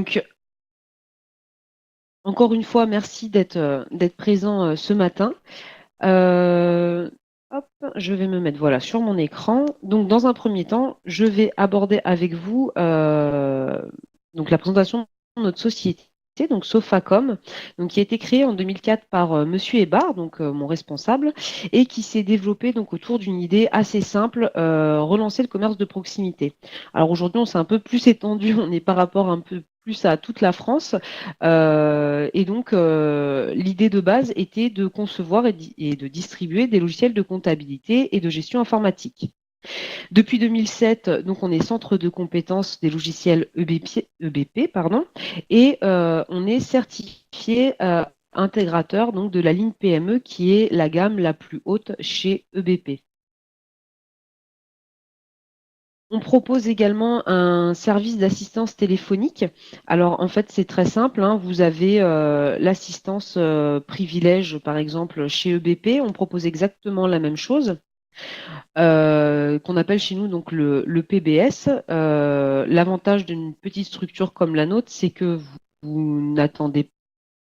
Donc, encore une fois, merci d'être présent ce matin. Euh, hop, je vais me mettre voilà, sur mon écran. Donc, dans un premier temps, je vais aborder avec vous donc la présentation de notre société, donc Sofacom, donc qui a été créée en 2004 par Monsieur Hébard, donc mon responsable, et qui s'est développée donc autour d'une idée assez simple, relancer le commerce de proximité. Alors aujourd'hui, on s'est un peu plus étendu, on est par rapport un peu plus à toute la France. Et donc, l'idée de base était de concevoir et de distribuer des logiciels de comptabilité et de gestion informatique. Depuis 2007, donc on est centre de compétences des logiciels EBP, pardon, et on est certifié intégrateur donc de la ligne PME qui est la gamme la plus haute chez EBP. On propose également un service d'assistance téléphonique. Alors en fait c'est très simple, hein. Vous avez l'assistance privilège par exemple chez EBP, on propose exactement la même chose qu'on appelle chez nous donc le PBS. L'avantage d'une petite structure comme la nôtre, c'est que vous n'attendez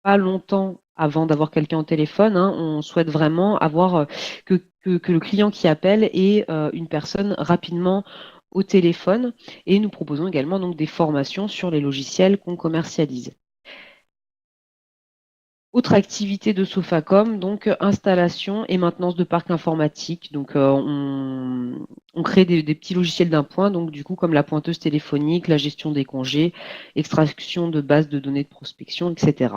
pas longtemps avant d'avoir quelqu'un au téléphone, hein. On souhaite vraiment avoir que le client qui appelle ait une personne rapidement au téléphone. Et nous proposons également donc des formations sur les logiciels qu'on commercialise. Autre activité de Sofacom, donc installation et maintenance de parcs informatiques. Donc on crée des petits logiciels d'un point, donc du coup comme la pointeuse téléphonique, la gestion des congés, extraction de bases de données de prospection, etc.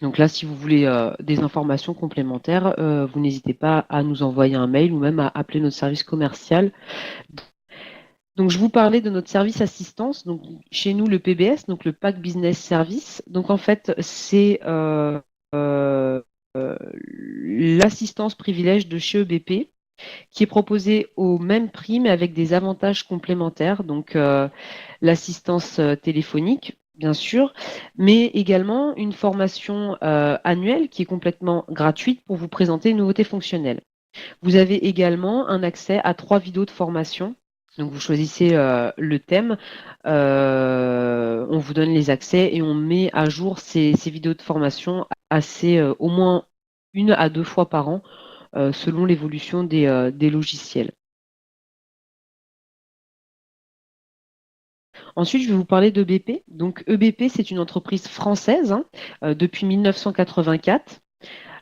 Donc là, si vous voulez des informations complémentaires, vous n'hésitez pas à nous envoyer un mail ou même à appeler notre service commercial. Donc, je vous parlais de notre service assistance. Donc, chez nous, le PBS, donc le Pack Business Service. Donc, en fait, c'est euh, l'assistance privilège de chez EBP qui est proposée au même prix, mais avec des avantages complémentaires. Donc, l'assistance téléphonique, bien sûr, mais également une formation annuelle qui est complètement gratuite pour vous présenter une nouveauté fonctionnelle. Vous avez également un accès à 3 vidéos de formation. Donc vous choisissez le thème, on vous donne les accès et on met à jour ces vidéos de formation assez au moins 1 à 2 fois par an selon l'évolution des logiciels. Ensuite, je vais vous parler d'EBP. Donc EBP, c'est une entreprise française hein, depuis 1984.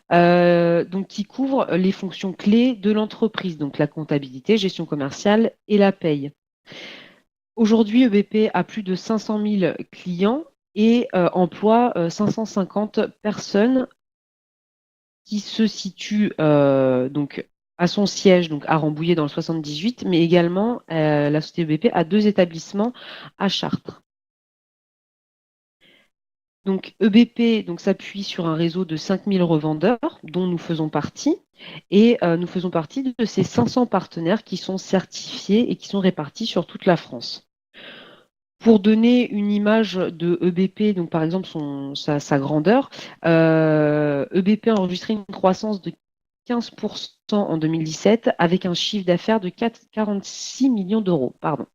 Donc qui couvre les fonctions clés de l'entreprise, donc la comptabilité, gestion commerciale et la paye. Aujourd'hui, EBP a plus de 500 000 clients et emploie 550 personnes qui se situent donc à son siège donc à Rambouillet dans le 78, mais également la société EBP a 2 établissements à Chartres. Donc EBP donc, s'appuie sur un réseau de 5000 revendeurs dont nous faisons partie et nous faisons partie de ces 500 partenaires qui sont certifiés et qui sont répartis sur toute la France. Pour donner une image de EBP, donc par exemple sa grandeur, EBP a enregistré une croissance de 15% en 2017 avec un chiffre d'affaires de 46 millions d'euros. Pardon.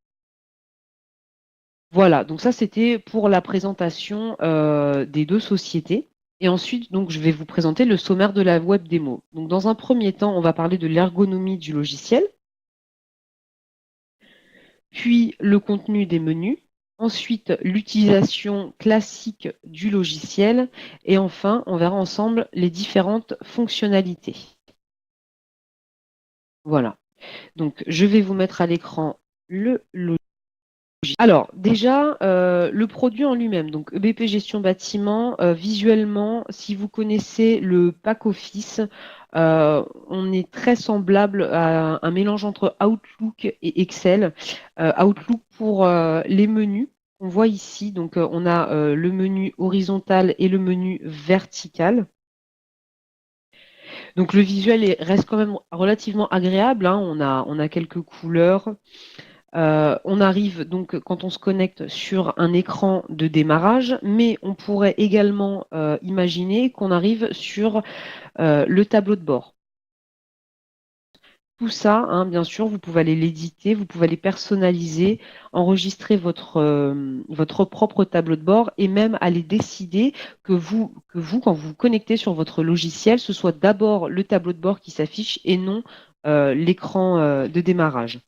Voilà, donc ça c'était pour la présentation des 2 sociétés. Et ensuite, donc, je vais vous présenter le sommaire de la web démo. Donc, dans un premier temps, on va parler de l'ergonomie du logiciel, puis le contenu des menus, ensuite l'utilisation classique du logiciel, et enfin, on verra ensemble les différentes fonctionnalités. Voilà. Donc, je vais vous mettre à l'écran le logiciel. Alors, déjà, le produit en lui-même, donc EBP Gestion Bâtiment, visuellement, si vous connaissez le pack Office, on est très semblable à un mélange entre Outlook et Excel. Outlook pour les menus qu'on voit ici, donc on a le menu horizontal et le menu vertical. Donc le visuel reste quand même relativement agréable, hein. On a quelques couleurs. On arrive donc quand on se connecte sur un écran de démarrage, mais on pourrait également imaginer qu'on arrive sur le tableau de bord. Tout ça, hein, bien sûr, vous pouvez aller l'éditer, vous pouvez aller personnaliser, enregistrer votre propre tableau de bord et même aller décider que vous, quand vous vous connectez sur votre logiciel, ce soit d'abord le tableau de bord qui s'affiche et non l'écran de démarrage.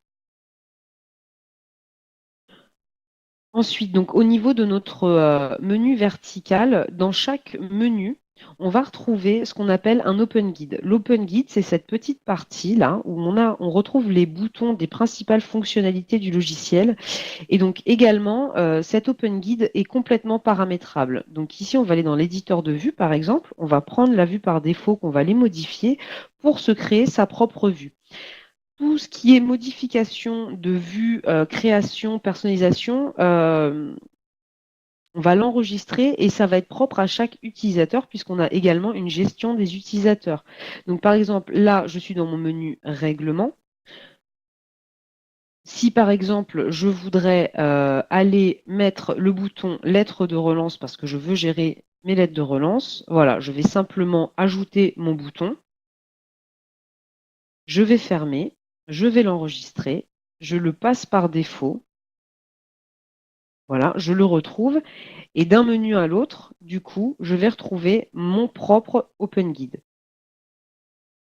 Ensuite, donc au niveau de notre menu vertical, dans chaque menu, on va retrouver ce qu'on appelle un Open Guide. L'Open Guide, c'est cette petite partie là où on retrouve les boutons des principales fonctionnalités du logiciel. Et donc également, cet Open Guide est complètement paramétrable. Donc ici, on va aller dans l'éditeur de vue, par exemple. On va prendre la vue par défaut qu'on va aller modifier pour se créer sa propre vue. Tout ce qui est modification de vue, création, personnalisation, on va l'enregistrer et ça va être propre à chaque utilisateur puisqu'on a également une gestion des utilisateurs. Donc par exemple, là, je suis dans mon menu règlement. Si par exemple, je voudrais aller mettre le bouton lettres de relance parce que je veux gérer mes lettres de relance, voilà, je vais simplement ajouter mon bouton, je vais fermer, je vais l'enregistrer, je le passe par défaut. Voilà, je le retrouve. Et d'un menu à l'autre, du coup, je vais retrouver mon propre Open Guide.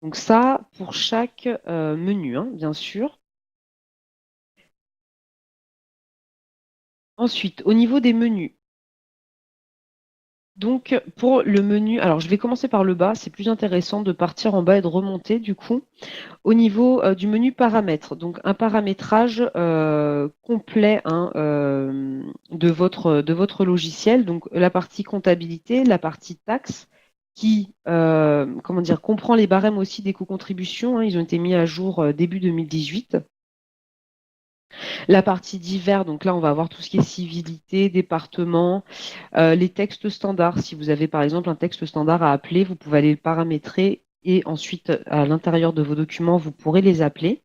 Donc ça, pour chaque menu, hein, bien sûr. Ensuite, au niveau des menus. Donc, pour le menu, alors je vais commencer par le bas, c'est plus intéressant de partir en bas et de remonter du coup. Au niveau du menu paramètres, donc un paramétrage complet hein, de votre logiciel, donc la partie comptabilité, la partie taxes, qui comment dire, comprend les barèmes aussi d'éco-contribution, hein, ils ont été mis à jour début 2018. La partie divers, donc là on va avoir tout ce qui est civilité, département, les textes standards. Si vous avez par exemple un texte standard à appeler, vous pouvez aller le paramétrer et ensuite à l'intérieur de vos documents, vous pourrez les appeler.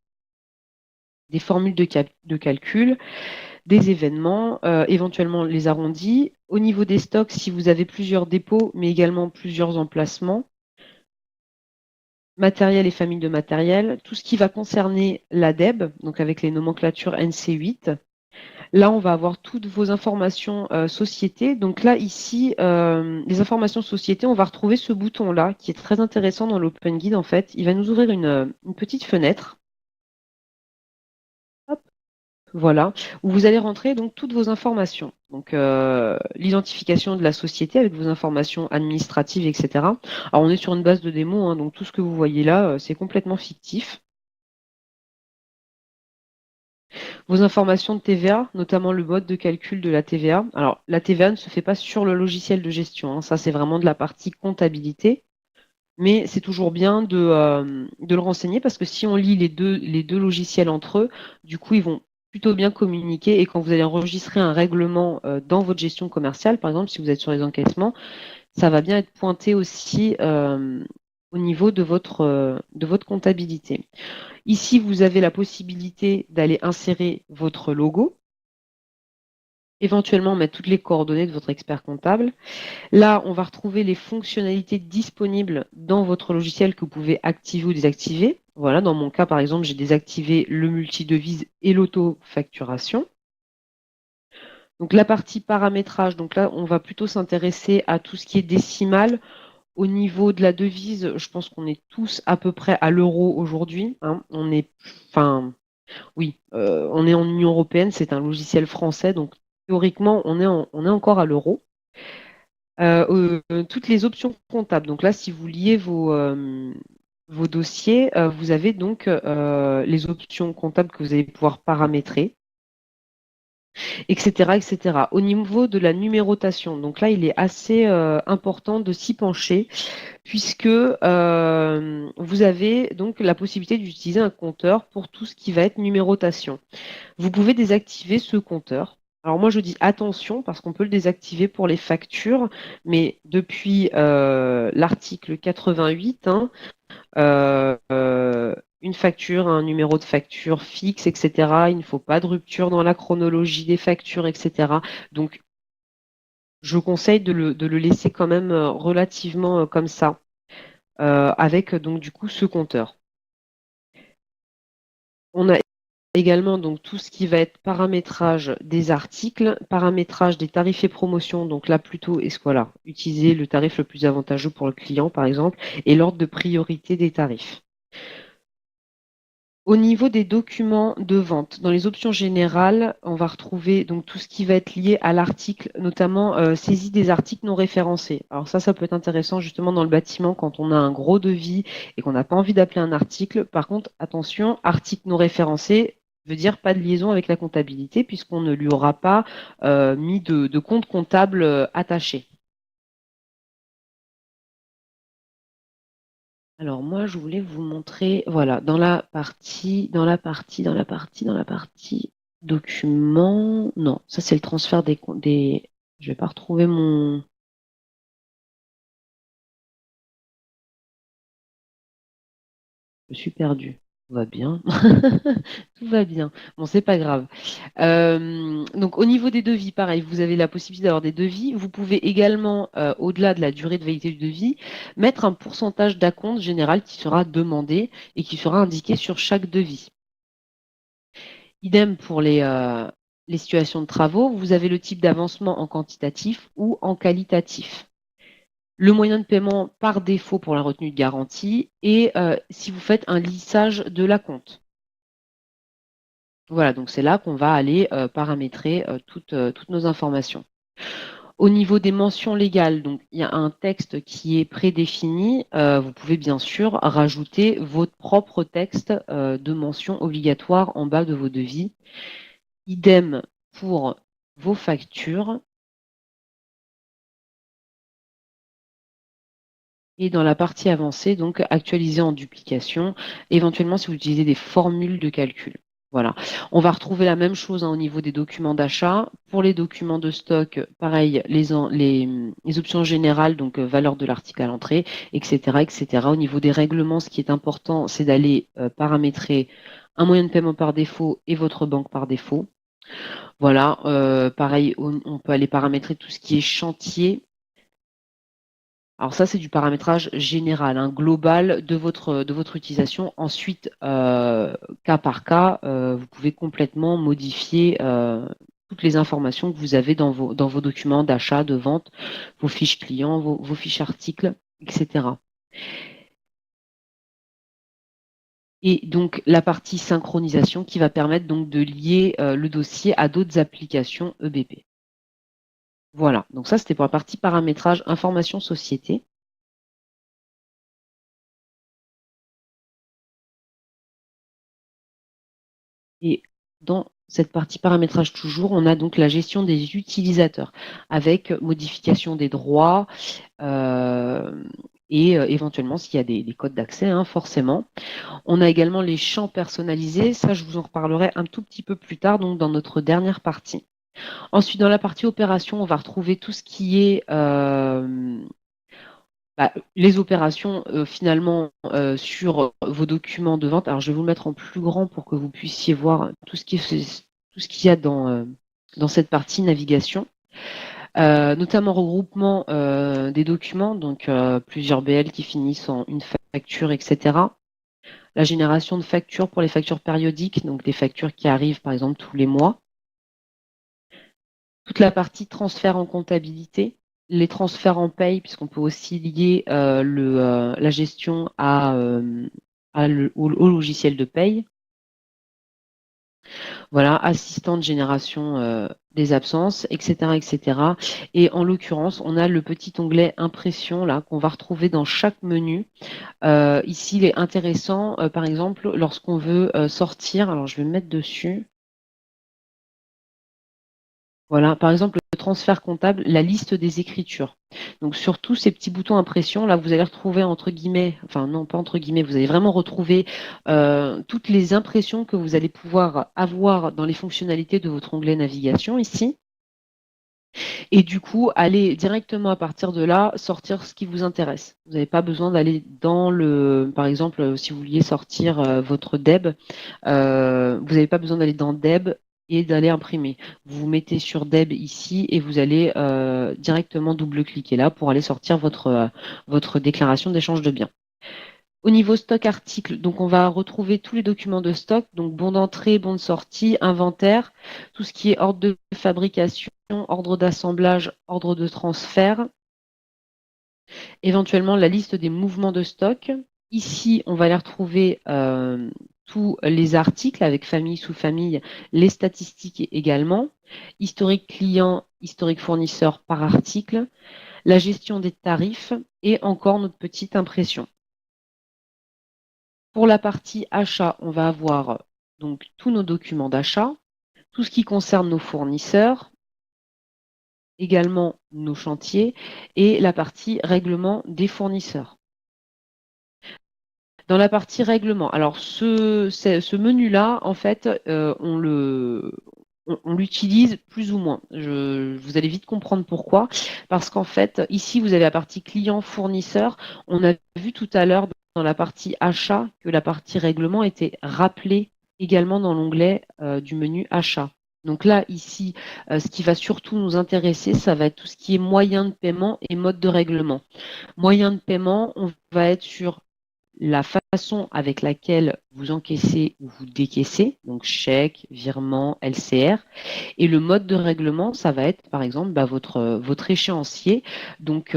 Des formules de calcul, des événements, éventuellement les arrondis. Au niveau des stocks, si vous avez plusieurs dépôts, mais également plusieurs emplacements, matériel et famille de matériel, tout ce qui va concerner l'ADEB, donc avec les nomenclatures NC8. Là, on va avoir toutes vos informations société. Donc là, ici, les informations société, on va retrouver ce bouton-là qui est très intéressant dans l'Open Guide. En fait, il va nous ouvrir une petite fenêtre. Hop, voilà, où vous allez rentrer donc toutes vos informations. Donc l'identification de la société avec vos informations administratives, etc. Alors on est sur une base de démo, hein, donc tout ce que vous voyez là, c'est complètement fictif. Vos informations de TVA, notamment le mode de calcul de la TVA. Alors la TVA ne se fait pas sur le logiciel de gestion, hein, ça c'est vraiment de la partie comptabilité. Mais c'est toujours bien de le renseigner parce que si on lit les deux logiciels entre eux, du coup, ils vont plutôt bien communiquer. Et quand vous allez enregistrer un règlement dans votre gestion commerciale, par exemple, si vous êtes sur les encaissements, ça va bien être pointé aussi au niveau de votre comptabilité. Ici, vous avez la possibilité d'aller insérer votre logo, éventuellement mettre toutes les coordonnées de votre expert comptable. Là, on va retrouver les fonctionnalités disponibles dans votre logiciel que vous pouvez activer ou désactiver. Voilà, dans mon cas, par exemple, j'ai désactivé le multidevise et l'auto-facturation. Donc la partie paramétrage, donc là, on va plutôt s'intéresser à tout ce qui est décimal. Au niveau de la devise, je pense qu'on est tous à peu près à l'euro aujourd'hui, hein. Enfin, oui, on est en Union européenne, c'est un logiciel français, donc théoriquement, on est encore à l'euro. Toutes les options comptables. Donc là, si vous liez vos dossiers, vous avez donc les options comptables que vous allez pouvoir paramétrer, etc., etc. Au niveau de la numérotation, donc là, il est assez important de s'y pencher puisque vous avez donc la possibilité d'utiliser un compteur pour tout ce qui va être numérotation. Vous pouvez désactiver ce compteur. Alors moi je dis attention parce qu'on peut le désactiver pour les factures, mais depuis l'article 88, hein, une facture, un numéro de facture fixe, etc. Il ne faut pas de rupture dans la chronologie des factures, etc. Donc je conseille de le laisser quand même relativement comme ça, avec donc du coup ce compteur. On a également donc tout ce qui va être paramétrage des articles, paramétrage des tarifs et promotions. Donc là plutôt, est-ce que voilà, utiliser le tarif le plus avantageux pour le client par exemple, et l'ordre de priorité des tarifs. Au niveau des documents de vente, dans les options générales, on va retrouver donc tout ce qui va être lié à l'article, notamment saisie des articles non référencés. Alors ça peut être intéressant justement dans le bâtiment quand on a un gros devis et qu'on n'a pas envie d'appeler un article. Par contre, attention, article non référencé veut dire pas de liaison avec la comptabilité puisqu'on ne lui aura pas mis de compte comptable attaché. Alors moi, je voulais vous montrer, voilà, dans la partie documents. Non, ça c'est le transfert des. Je vais pas retrouver mon. Je suis perdue. Tout va bien. Tout va bien. Bon, c'est pas grave. Donc au niveau des devis, pareil, vous avez la possibilité d'avoir des devis. Vous pouvez également, au-delà de la durée de validité du devis, mettre un pourcentage d'acompte général qui sera demandé et qui sera indiqué sur chaque devis. Idem pour les situations de travaux, vous avez le type d'avancement en quantitatif ou en qualitatif. Le moyen de paiement par défaut pour la retenue de garantie et si vous faites un lissage de la compte. Voilà, donc c'est là qu'on va aller paramétrer toutes nos informations. Au niveau des mentions légales, donc il y a un texte qui est prédéfini. Vous pouvez bien sûr rajouter votre propre texte de mention obligatoire en bas de vos devis. Idem pour vos factures. Et dans la partie avancée, donc actualiser en duplication, éventuellement si vous utilisez des formules de calcul. Voilà. On va retrouver la même chose au niveau des documents d'achat. Pour les documents de stock, pareil, les options générales, donc valeur de l'article à l'entrée, etc., etc. Au niveau des règlements, ce qui est important, c'est d'aller paramétrer un moyen de paiement par défaut et votre banque par défaut. Voilà, pareil, on peut aller paramétrer tout ce qui est chantier. Alors ça, c'est du paramétrage général, hein, global de votre utilisation. Ensuite, cas par cas, vous pouvez complètement modifier toutes les informations que vous avez dans vos documents d'achat, de vente, vos fiches clients, vos fiches articles, etc. Et donc la partie synchronisation qui va permettre donc de lier le dossier à d'autres applications EBP. Voilà, donc ça c'était pour la partie paramétrage information société. Et dans cette partie paramétrage toujours, on a donc la gestion des utilisateurs avec modification des droits euh, et éventuellement s'il y a des codes d'accès, hein, forcément. On a également les champs personnalisés. Ça, je vous en reparlerai un tout petit peu plus tard, donc dans notre dernière partie. Ensuite, dans la partie opération, on va retrouver tout ce qui est les opérations finalement sur vos documents de vente. Alors, je vais vous le mettre en plus grand pour que vous puissiez voir tout ce qu'il y a dans cette partie navigation. Notamment regroupement des documents, donc plusieurs BL qui finissent en une facture, etc. La génération de factures pour les factures périodiques, donc des factures qui arrivent par exemple tous les mois. Toute la partie transfert en comptabilité, les transferts en paye, puisqu'on peut aussi lier la gestion au logiciel de paye. Voilà, assistant de génération des absences, etc., etc. Et en l'occurrence, on a le petit onglet impression là qu'on va retrouver dans chaque menu. Ici, il est intéressant, par exemple, lorsqu'on veut sortir. Alors, je vais me mettre dessus. Voilà, par exemple, le transfert comptable, la liste des écritures. Donc, sur tous ces petits boutons impression, là, vous allez retrouver entre guillemets, enfin non, pas entre guillemets, vous allez vraiment retrouver toutes les impressions que vous allez pouvoir avoir dans les fonctionnalités de votre onglet navigation ici. Et du coup, aller directement à partir de là, sortir ce qui vous intéresse. Vous n'avez pas besoin d'aller par exemple, si vous vouliez sortir votre DEB, vous n'avez pas besoin d'aller dans DEB et d'aller imprimer. Vous vous mettez sur DEB ici et vous allez directement double-cliquer là pour aller sortir votre déclaration d'échange de biens. Au niveau stock article, donc on va retrouver tous les documents de stock, donc bon d'entrée, bon de sortie, inventaire, tout ce qui est ordre de fabrication, ordre d'assemblage, ordre de transfert, éventuellement la liste des mouvements de stock. Ici, on va aller retrouver tous les articles avec famille, sous-famille, les statistiques également, historique client, historique fournisseur par article, la gestion des tarifs et encore notre petite impression. Pour la partie achat, on va avoir donc tous nos documents d'achat, tout ce qui concerne nos fournisseurs, également nos chantiers et la partie règlement des fournisseurs. Dans la partie règlement, alors ce menu-là, en fait, on l'utilise plus ou moins. Vous allez vite comprendre pourquoi. Parce qu'en fait, ici, vous avez la partie client-fournisseur. On a vu tout à l'heure dans la partie achat que la partie règlement était rappelée également dans l'onglet du menu achat. Donc là, ici, ce qui va surtout nous intéresser, ça va être tout ce qui est moyen de paiement et mode de règlement. Moyen de paiement, on va être sur la façon avec laquelle vous encaissez ou vous décaissez, donc chèque, virement, LCR, et le mode de règlement, ça va être par exemple votre échéancier, donc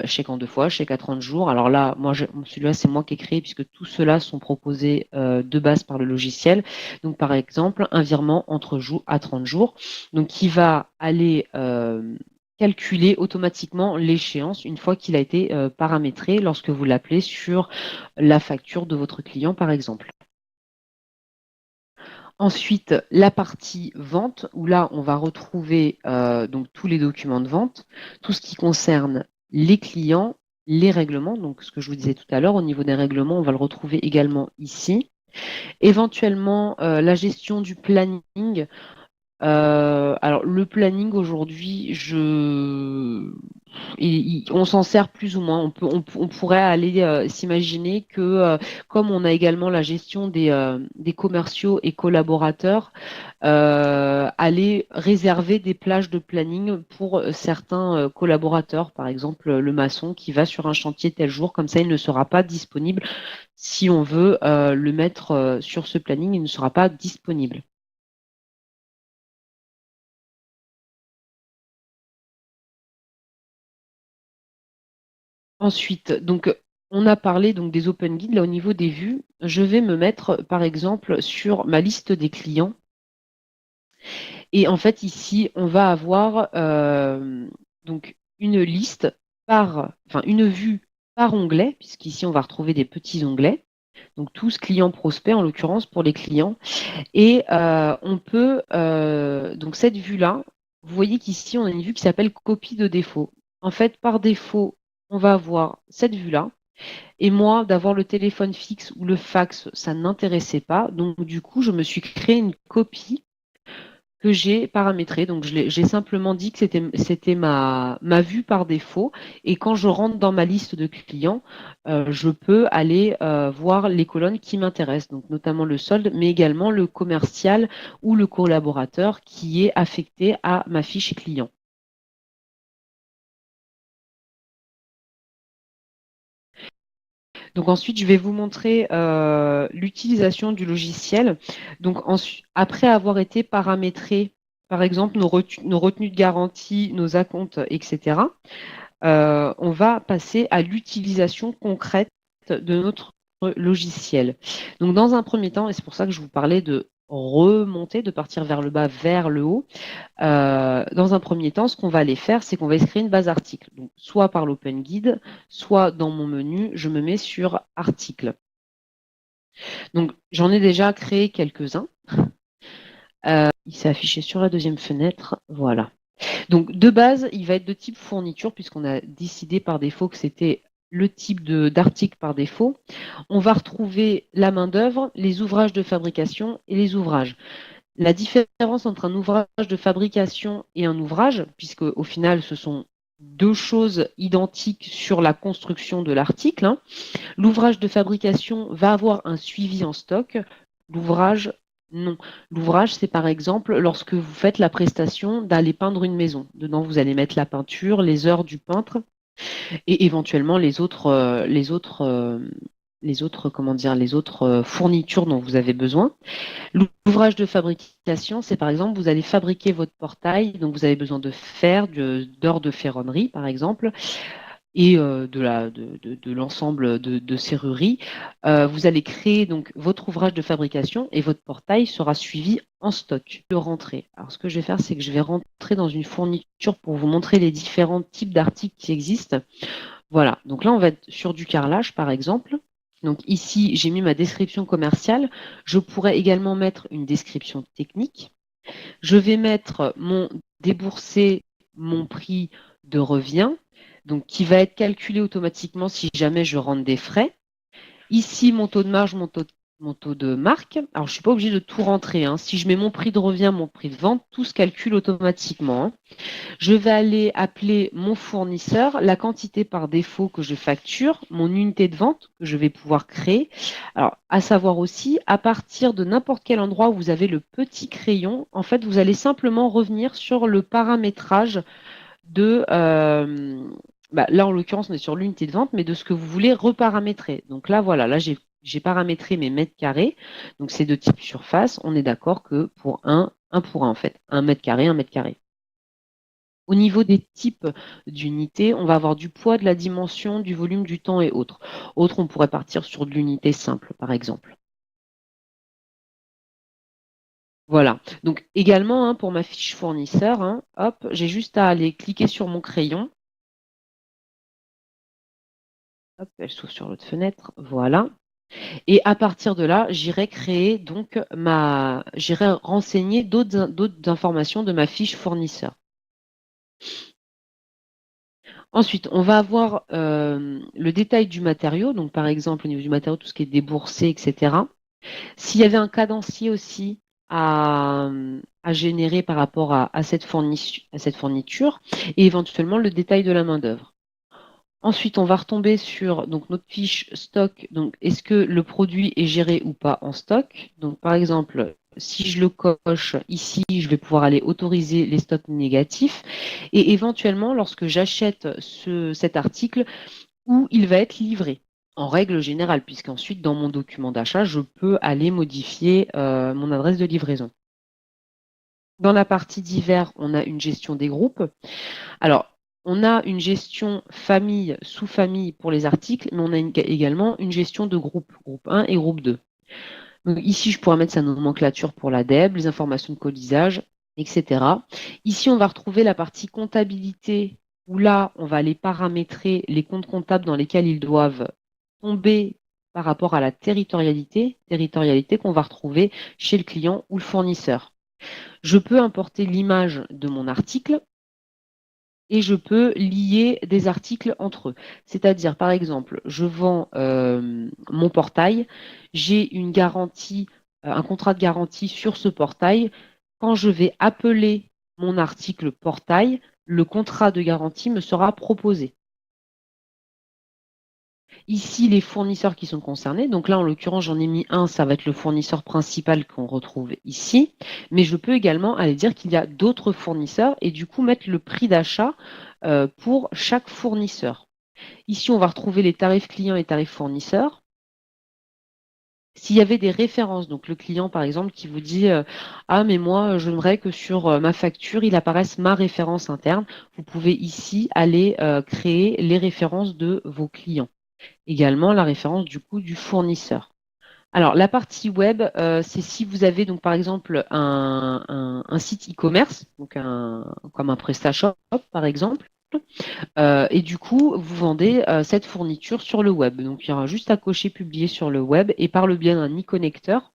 chèque en 2 fois, chèque à 30 jours. Alors là, celui-là, c'est moi qui ai créé puisque tous ceux-là sont proposés de base par le logiciel. Donc par exemple, un virement entre à 30 jours, donc qui va aller calculer automatiquement l'échéance une fois qu'il a été paramétré lorsque vous l'appelez sur la facture de votre client, par exemple. Ensuite, la partie vente, où là, on va retrouver donc tous les documents de vente, tout ce qui concerne les clients, les règlements, donc ce que je vous disais tout à l'heure, au niveau des règlements, on va le retrouver également ici. Éventuellement, la gestion du planning. Alors, le planning aujourd'hui, on s'en sert plus ou moins. On pourrait aller s'imaginer que, comme on a également la gestion des commerciaux et collaborateurs, aller réserver des plages de planning pour certains collaborateurs. Par exemple, le maçon qui va sur un chantier tel jour, comme ça, il ne sera pas disponible. Si on veut le mettre sur ce planning, il ne sera pas disponible. Ensuite, donc, on a parlé donc des Open Guides. Là, au niveau des vues, je vais me mettre, par exemple, sur ma liste des clients. Et en fait, ici, on va avoir donc une liste enfin, une vue par onglet, puisqu'ici, on va retrouver des petits onglets. Donc, tous clients prospects, en l'occurrence, pour les clients. Et on peut, donc, cette vue-là, vous voyez qu'ici, on a une vue qui s'appelle copie de défaut. En fait, par défaut, on va avoir cette vue-là. Et moi, d'avoir le téléphone fixe ou le fax, ça ne m'intéressait pas. Donc, du coup, je me suis créé une copie que j'ai paramétrée. Donc, j'ai simplement dit que c'était ma vue par défaut. Et quand je rentre dans ma liste de clients, je peux aller voir les colonnes qui m'intéressent, donc notamment le solde, mais également le commercial ou le collaborateur qui est affecté à ma fiche client. Donc ensuite, je vais vous montrer l'utilisation du logiciel. Donc après avoir été paramétré, par exemple, nos retenues de garantie, nos acomptes, etc., on va passer à l'utilisation concrète de notre logiciel. Donc dans un premier temps, et c'est pour ça que je vous parlais de remonter, de partir vers le bas, vers le haut, dans un premier temps, ce qu'on va aller faire, c'est qu'on va créer une base article. Donc, soit par l'Open Guide, soit dans mon menu, je me mets sur article. Donc, j'en ai déjà créé quelques-uns. Il s'est affiché sur la deuxième fenêtre. Voilà. Donc, de base, il va être de type fourniture, puisqu'on a décidé par défaut que c'était le type d'article par défaut. On va retrouver la main-d'œuvre, les ouvrages de fabrication et les ouvrages. La différence entre un ouvrage de fabrication et un ouvrage, puisque au final, ce sont deux choses identiques sur la construction de l'article, hein. L'ouvrage de fabrication va avoir un suivi en stock. L'ouvrage, non. L'ouvrage, c'est par exemple lorsque vous faites la prestation d'aller peindre une maison. Dedans, vous allez mettre la peinture, les heures du peintre et éventuellement les autres comment dire, les autres fournitures dont vous avez besoin. L'ouvrage de fabrication, c'est par exemple, vous allez fabriquer votre portail, donc vous avez besoin de fer, d'or de ferronnerie, par exemple, et de l'ensemble de serrurerie. Vous allez créer donc votre ouvrage de fabrication et votre portail sera suivi en stock de rentrée. Alors, ce que je vais faire, c'est que je vais rentrer dans une fourniture pour vous montrer les différents types d'articles qui existent. Voilà, donc là, on va être sur du carrelage, par exemple. Donc ici, j'ai mis ma description commerciale. Je pourrais également mettre une description technique. Je vais mettre mon déboursé, mon prix de revient, donc qui va être calculé automatiquement si jamais je rentre des frais. Ici, mon taux de marge, mon taux de marque. Alors, je ne suis pas obligée de tout rentrer, hein. Si je mets mon prix de revient, mon prix de vente, tout se calcule automatiquement, hein. Je vais aller appeler mon fournisseur, la quantité par défaut que je facture, mon unité de vente que je vais pouvoir créer. Alors, à savoir aussi, à partir de n'importe quel endroit où vous avez le petit crayon, en fait, vous allez simplement revenir sur le paramétrage de... là, en l'occurrence, on est sur l'unité de vente, mais de ce que vous voulez reparamétrer. Donc là, voilà, là, j'ai paramétré mes mètres carrés. Donc, c'est de type surface. On est d'accord que pour un pour un, en fait. 1 mètre carré, 1 mètre carré. Au niveau des types d'unités, on va avoir du poids, de la dimension, du volume, du temps et autres. Autres, on pourrait partir sur de l'unité simple, par exemple. Voilà. Donc également, hein, pour ma fiche fournisseur, hein, hop, j'ai juste à aller cliquer sur mon crayon. Hop, elle s'ouvre sur l'autre fenêtre. Voilà. Et à partir de là, j'irai créer donc j'irai renseigner d'autres informations de ma fiche fournisseur. Ensuite, on va avoir le détail du matériau. Donc, par exemple, au niveau du matériau, tout ce qui est déboursé, etc. S'il y avait un cadencier aussi à générer par rapport à cette fourniture et éventuellement le détail de la main-d'œuvre. Ensuite, on va retomber sur donc, notre fiche stock. Donc, est-ce que le produit est géré ou pas en stock? Donc, par exemple, si je le coche ici, je vais pouvoir aller autoriser les stocks négatifs et éventuellement, lorsque j'achète cet article, où il va être livré en règle générale, puisqu'ensuite, dans mon document d'achat, je peux aller modifier mon adresse de livraison. Dans la partie divers, on a une gestion des groupes. Alors, on a une gestion famille, sous-famille pour les articles, mais on a également une gestion de groupe, groupe 1 et groupe 2. Donc, ici, je pourrais mettre sa nomenclature pour la DEB, les informations de codisage, etc. Ici, on va retrouver la partie comptabilité, où là, on va aller paramétrer les comptes comptables dans lesquels ils doivent tomber par rapport à la territorialité qu'on va retrouver chez le client ou le fournisseur. Je peux importer l'image de mon article et je peux lier des articles entre eux. C'est-à-dire, par exemple, je vends mon portail, j'ai une garantie, un contrat de garantie sur ce portail. Quand je vais appeler mon article portail, le contrat de garantie me sera proposé. Ici, les fournisseurs qui sont concernés, donc là, en l'occurrence, j'en ai mis un, ça va être le fournisseur principal qu'on retrouve ici, mais je peux également aller dire qu'il y a d'autres fournisseurs et du coup mettre le prix d'achat pour chaque fournisseur. Ici, on va retrouver les tarifs clients et tarifs fournisseurs. S'il y avait des références, donc le client par exemple qui vous dit ah mais moi j'aimerais que sur ma facture il apparaisse ma référence interne, vous pouvez ici aller créer les références de vos clients. Également la référence du coup du fournisseur. Alors la partie web, c'est si vous avez donc par exemple un site e-commerce, donc comme un PrestaShop par exemple, et du coup vous vendez cette fourniture sur le web. Donc il y aura juste à cocher publier sur le web et par le biais d'un e-connecteur,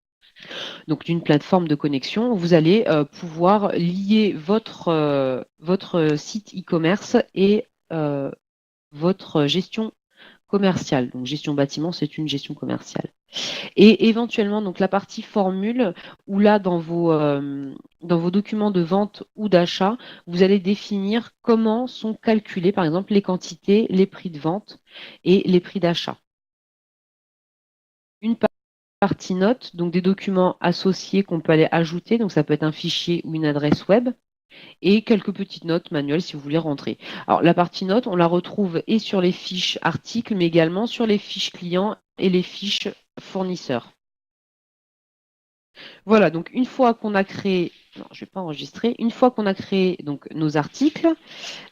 donc d'une plateforme de connexion, vous allez pouvoir lier votre site e-commerce et votre gestion commerciale. Donc gestion bâtiment, c'est une gestion commerciale. Et éventuellement, donc la partie formule, où là, dans vos documents de vente ou d'achat, vous allez définir comment sont calculées, par exemple, les quantités, les prix de vente et les prix d'achat. Une partie note, donc des documents associés qu'on peut aller ajouter, donc ça peut être un fichier ou une adresse web, et quelques petites notes manuelles si vous voulez rentrer. Alors la partie notes, on la retrouve et sur les fiches articles, mais également sur les fiches clients et les fiches fournisseurs. Voilà, donc une fois qu'on a créé, non, je ne vais pas enregistrer, une fois qu'on a créé donc, nos articles,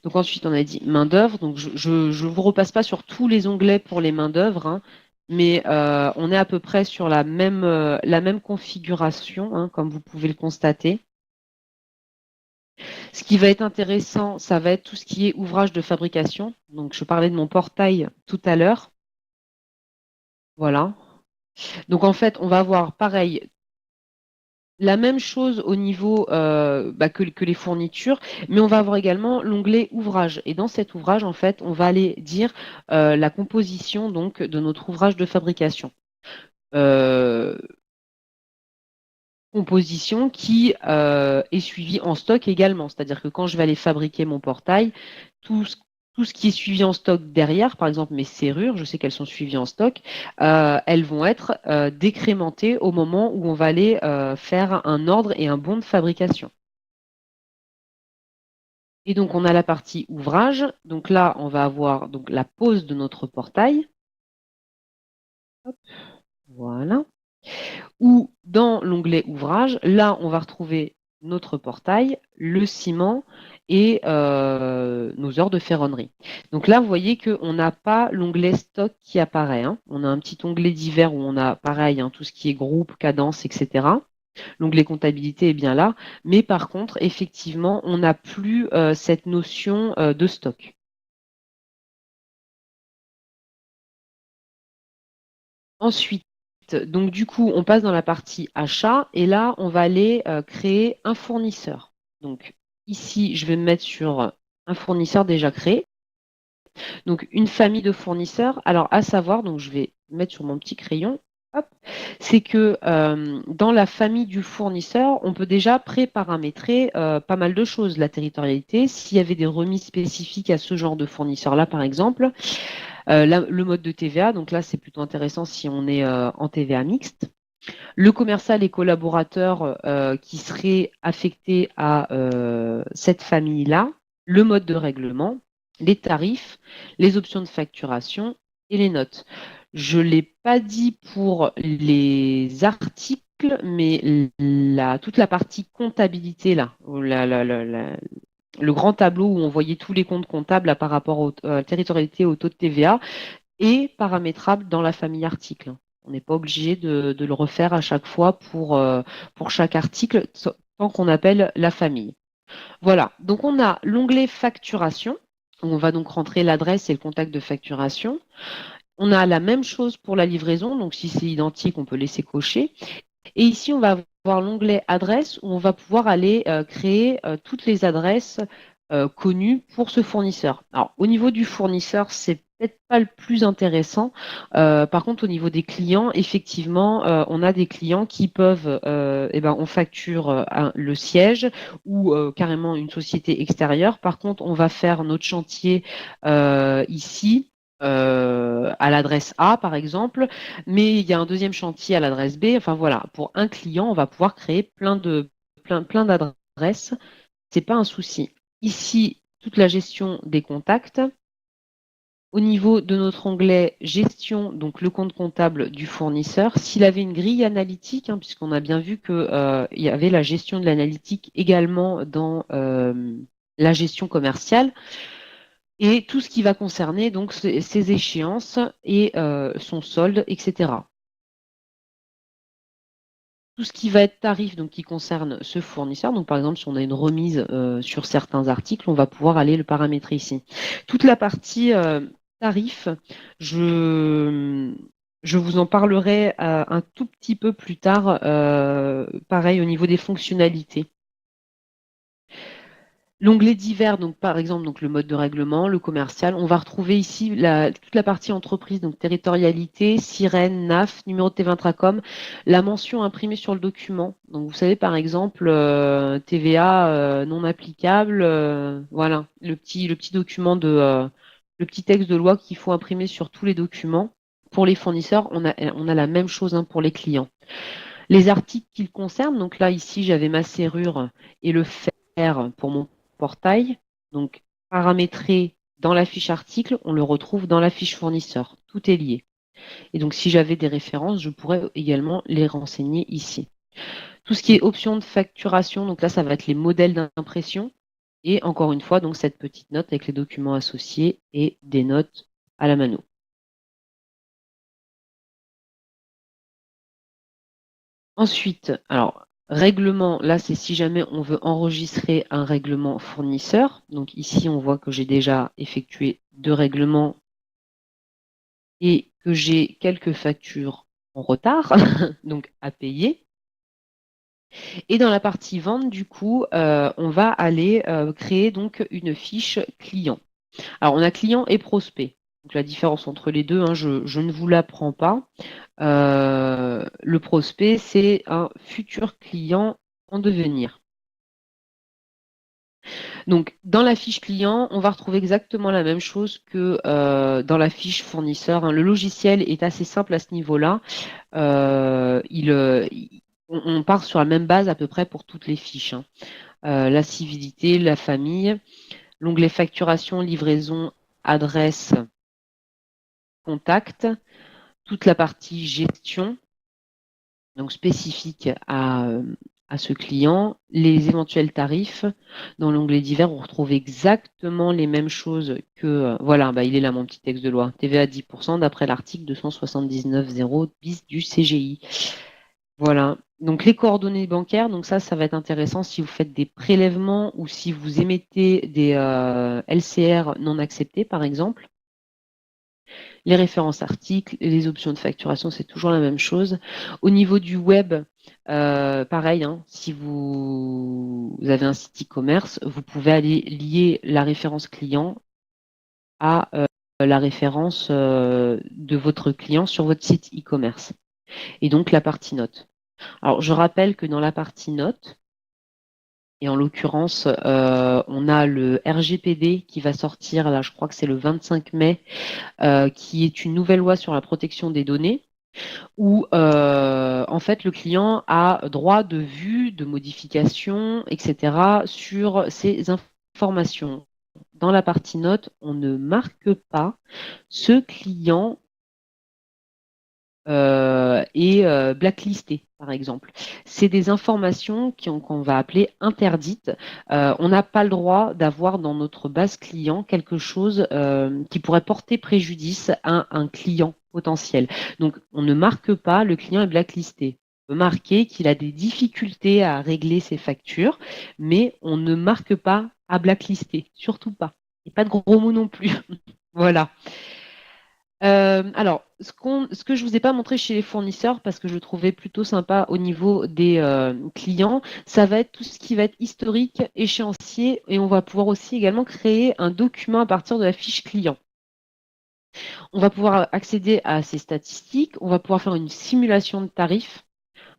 donc ensuite on a dit main-d'œuvre, donc je vous repasse pas sur tous les onglets pour les main-d'œuvre, hein, mais on est à peu près sur la même configuration, hein, comme vous pouvez le constater. Ce qui va être intéressant, ça va être tout ce qui est ouvrage de fabrication. Donc je parlais de mon portail tout à l'heure. Voilà. Donc en fait, on va avoir pareil la même chose au niveau que les fournitures, mais on va avoir également l'onglet ouvrage. Et dans cet ouvrage, en fait, on va aller dire la composition donc de notre ouvrage de fabrication. Euh, Composition qui est suivie en stock également. C'est-à-dire que quand je vais aller fabriquer mon portail, tout ce, tout ce qui est suivi en stock derrière, par exemple mes serrures, je sais qu'elles sont suivies en stock, elles vont être décrémentées au moment où on va aller faire un ordre et un bon de fabrication. Et donc on a la partie ouvrage. Donc là, on va avoir donc la pose de notre portail. Hop, voilà. Ou dans l'onglet ouvrage, là, on va retrouver notre portail, le ciment et nos heures de ferronnerie. Donc là, vous voyez qu'on n'a pas l'onglet stock qui apparaît, hein. On a un petit onglet divers où on a pareil, hein, tout ce qui est groupe, cadence, etc. L'onglet comptabilité est bien là. Mais par contre, effectivement, on n'a plus cette notion de stock. Ensuite, donc du coup, on passe dans la partie achat et là, on va aller créer un fournisseur. Donc ici, je vais me mettre sur un fournisseur déjà créé. Donc une famille de fournisseurs. Alors à savoir, donc je vais mettre sur mon petit crayon. Hop, c'est que dans la famille du fournisseur, on peut déjà pré-paramétrer pas mal de choses. La territorialité, s'il y avait des remises spécifiques à ce genre de fournisseur-là, par exemple, le mode de TVA, donc là c'est plutôt intéressant si on est en TVA mixte. Le commercial et collaborateurs qui seraient affectés à cette famille-là, le mode de règlement, les tarifs, les options de facturation et les notes. Je ne l'ai pas dit pour les articles, mais toute la partie comptabilité, là, le grand tableau où on voyait tous les comptes comptables là, par rapport à la territorialité au taux de TVA, est paramétrable dans la famille article. On n'est pas obligé de le refaire à chaque fois pour chaque article tant qu'on appelle la famille. Voilà, donc on a l'onglet facturation, où on va donc rentrer l'adresse et le contact de facturation. On a la même chose pour la livraison, donc si c'est identique, on peut laisser cocher. Et ici, on va avoir l'onglet adresse où on va pouvoir aller créer toutes les adresses connues pour ce fournisseur. Alors, au niveau du fournisseur, c'est peut-être pas le plus intéressant. Par contre, au niveau des clients, effectivement, on a des clients qui peuvent, on facture le siège ou carrément une société extérieure. Par contre, on va faire notre chantier ici à l'adresse A, par exemple, mais il y a un deuxième chantier à l'adresse B. Enfin voilà, pour un client, on va pouvoir créer plein d'adresses. C'est pas un souci. Ici, toute la gestion des contacts. Au niveau de notre onglet gestion, donc le compte comptable du fournisseur, s'il avait une grille analytique, hein, puisqu'on a bien vu qu'il y avait la gestion de l'analytique également dans la gestion commerciale, et tout ce qui va concerner donc ses échéances et son solde, etc. Tout ce qui va être tarif, donc qui concerne ce fournisseur, donc par exemple si on a une remise sur certains articles, on va pouvoir aller le paramétrer ici. Toute la partie tarif, je, je vous en parlerai un tout petit peu plus tard, pareil au niveau des fonctionnalités. L'onglet divers, donc par exemple donc le mode de règlement, le commercial, on va retrouver ici toute la partie entreprise, donc territorialité, sirène, NAF, numéro de TVA Intracom, la mention imprimée sur le document. Donc vous savez par exemple TVA non applicable, voilà, le petit document le petit texte de loi qu'il faut imprimer sur tous les documents. Pour les fournisseurs, on a la même chose hein, pour les clients. Les articles qu'ils concernent, donc là ici j'avais ma serrure et le fer pour mon portail. Donc paramétré dans la fiche article, on le retrouve dans la fiche fournisseur. Tout est lié. Et donc, si j'avais des références, je pourrais également les renseigner ici. Tout ce qui est options de facturation, donc là, ça va être les modèles d'impression. Et encore une fois, donc cette petite note avec les documents associés et des notes à la mano. Ensuite, alors, règlement, là, c'est si jamais on veut enregistrer un règlement fournisseur. Donc ici, on voit que j'ai déjà effectué 2 règlements et que j'ai quelques factures en retard, donc à payer. Et dans la partie vente, du coup, on va aller créer donc une fiche client. Alors, on a client et prospect. Donc, la différence entre les deux, hein, je ne vous l'apprends pas. Le prospect, c'est un futur client en devenir. Donc, dans la fiche client, on va retrouver exactement la même chose que dans la fiche fournisseur, hein. Le logiciel est assez simple à ce niveau-là. On part sur la même base à peu près pour toutes les fiches, hein. La civilité, la famille, l'onglet facturation, livraison, adresse, contact, toute la partie gestion, donc spécifique à ce client, les éventuels tarifs. Dans l'onglet divers, on retrouve exactement les mêmes choses que, voilà, bah, il est là mon petit texte de loi. TVA 10% d'après l'article 279.0 bis du CGI. Voilà. Donc les coordonnées bancaires, donc ça va être intéressant si vous faites des prélèvements ou si vous émettez des LCR non acceptés, par exemple. Les références articles, les options de facturation, c'est toujours la même chose. Au niveau du web, pareil, hein, si vous avez un site e-commerce, vous pouvez aller lier la référence client à la référence de votre client sur votre site e-commerce. Et donc la partie note. Alors, je rappelle que dans la partie notes, et en l'occurrence, on a le RGPD qui va sortir, là, je crois que c'est le 25 mai, qui est une nouvelle loi sur la protection des données, où en fait le client a droit de vue, de modification, etc. sur ces informations. Dans la partie notes, on ne marque pas ce client et blacklisté, par exemple. C'est des informations qu'on va appeler interdites. On n'a pas le droit d'avoir dans notre base client quelque chose qui pourrait porter préjudice à un client potentiel. Donc, on ne marque pas le client est blacklisté. On peut marquer qu'il a des difficultés à régler ses factures, mais on ne marque pas à blacklister, surtout pas. Et pas de gros mots non plus. Voilà. Alors, ce que je vous ai pas montré chez les fournisseurs, parce que je le trouvais plutôt sympa au niveau des clients, ça va être tout ce qui va être historique, échéancier, et on va pouvoir aussi également créer un document à partir de la fiche client. On va pouvoir accéder à ces statistiques, on va pouvoir faire une simulation de tarifs,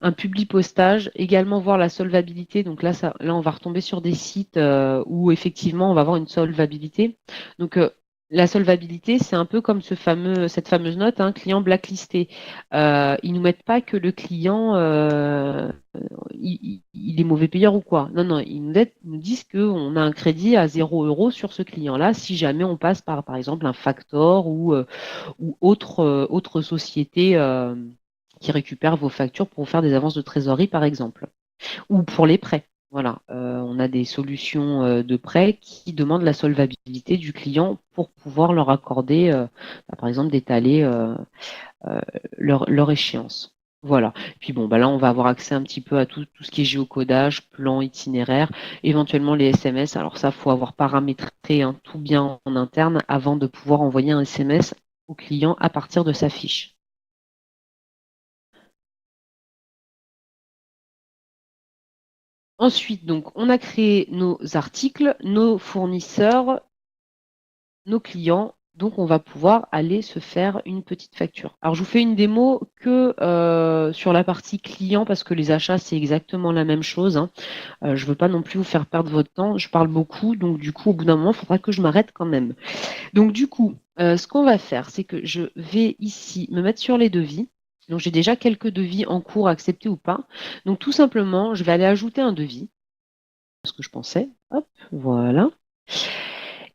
un publi postage, également voir la solvabilité. Donc là, là, on va retomber sur des sites où effectivement, on va avoir une solvabilité. Donc la solvabilité, c'est un peu comme cette fameuse note, hein, client blacklisté. Ils nous mettent pas que le client il est mauvais payeur ou quoi. Non, non, nous disent qu'on a un crédit à 0 € sur ce client-là si jamais on passe par exemple, un factor ou autre société qui récupère vos factures pour vous faire des avances de trésorerie, par exemple, ou pour les prêts. Voilà, on a des solutions de prêts qui demandent la solvabilité du client pour pouvoir leur accorder, par exemple, d'étaler leur échéance. Voilà. Puis bon, bah là, on va avoir accès un petit peu à tout ce qui est géocodage, plan, itinéraire, éventuellement les SMS. Alors ça, faut avoir paramétré tout bien en interne avant de pouvoir envoyer un SMS au client à partir de sa fiche. Ensuite, donc, on a créé nos articles, nos fournisseurs, nos clients. Donc, on va pouvoir aller se faire une petite facture. Alors, je vous fais une démo que sur la partie client parce que les achats, c'est exactement la même chose, hein. Je ne veux pas non plus vous faire perdre votre temps. Je parle beaucoup, donc du coup, au bout d'un moment, il faudra que je m'arrête quand même. Donc, du coup, ce qu'on va faire, c'est que je vais ici me mettre sur les devis. Donc, j'ai déjà quelques devis en cours, acceptés ou pas. Donc, tout simplement, je vais aller ajouter un devis, ce que je pensais. Hop, voilà.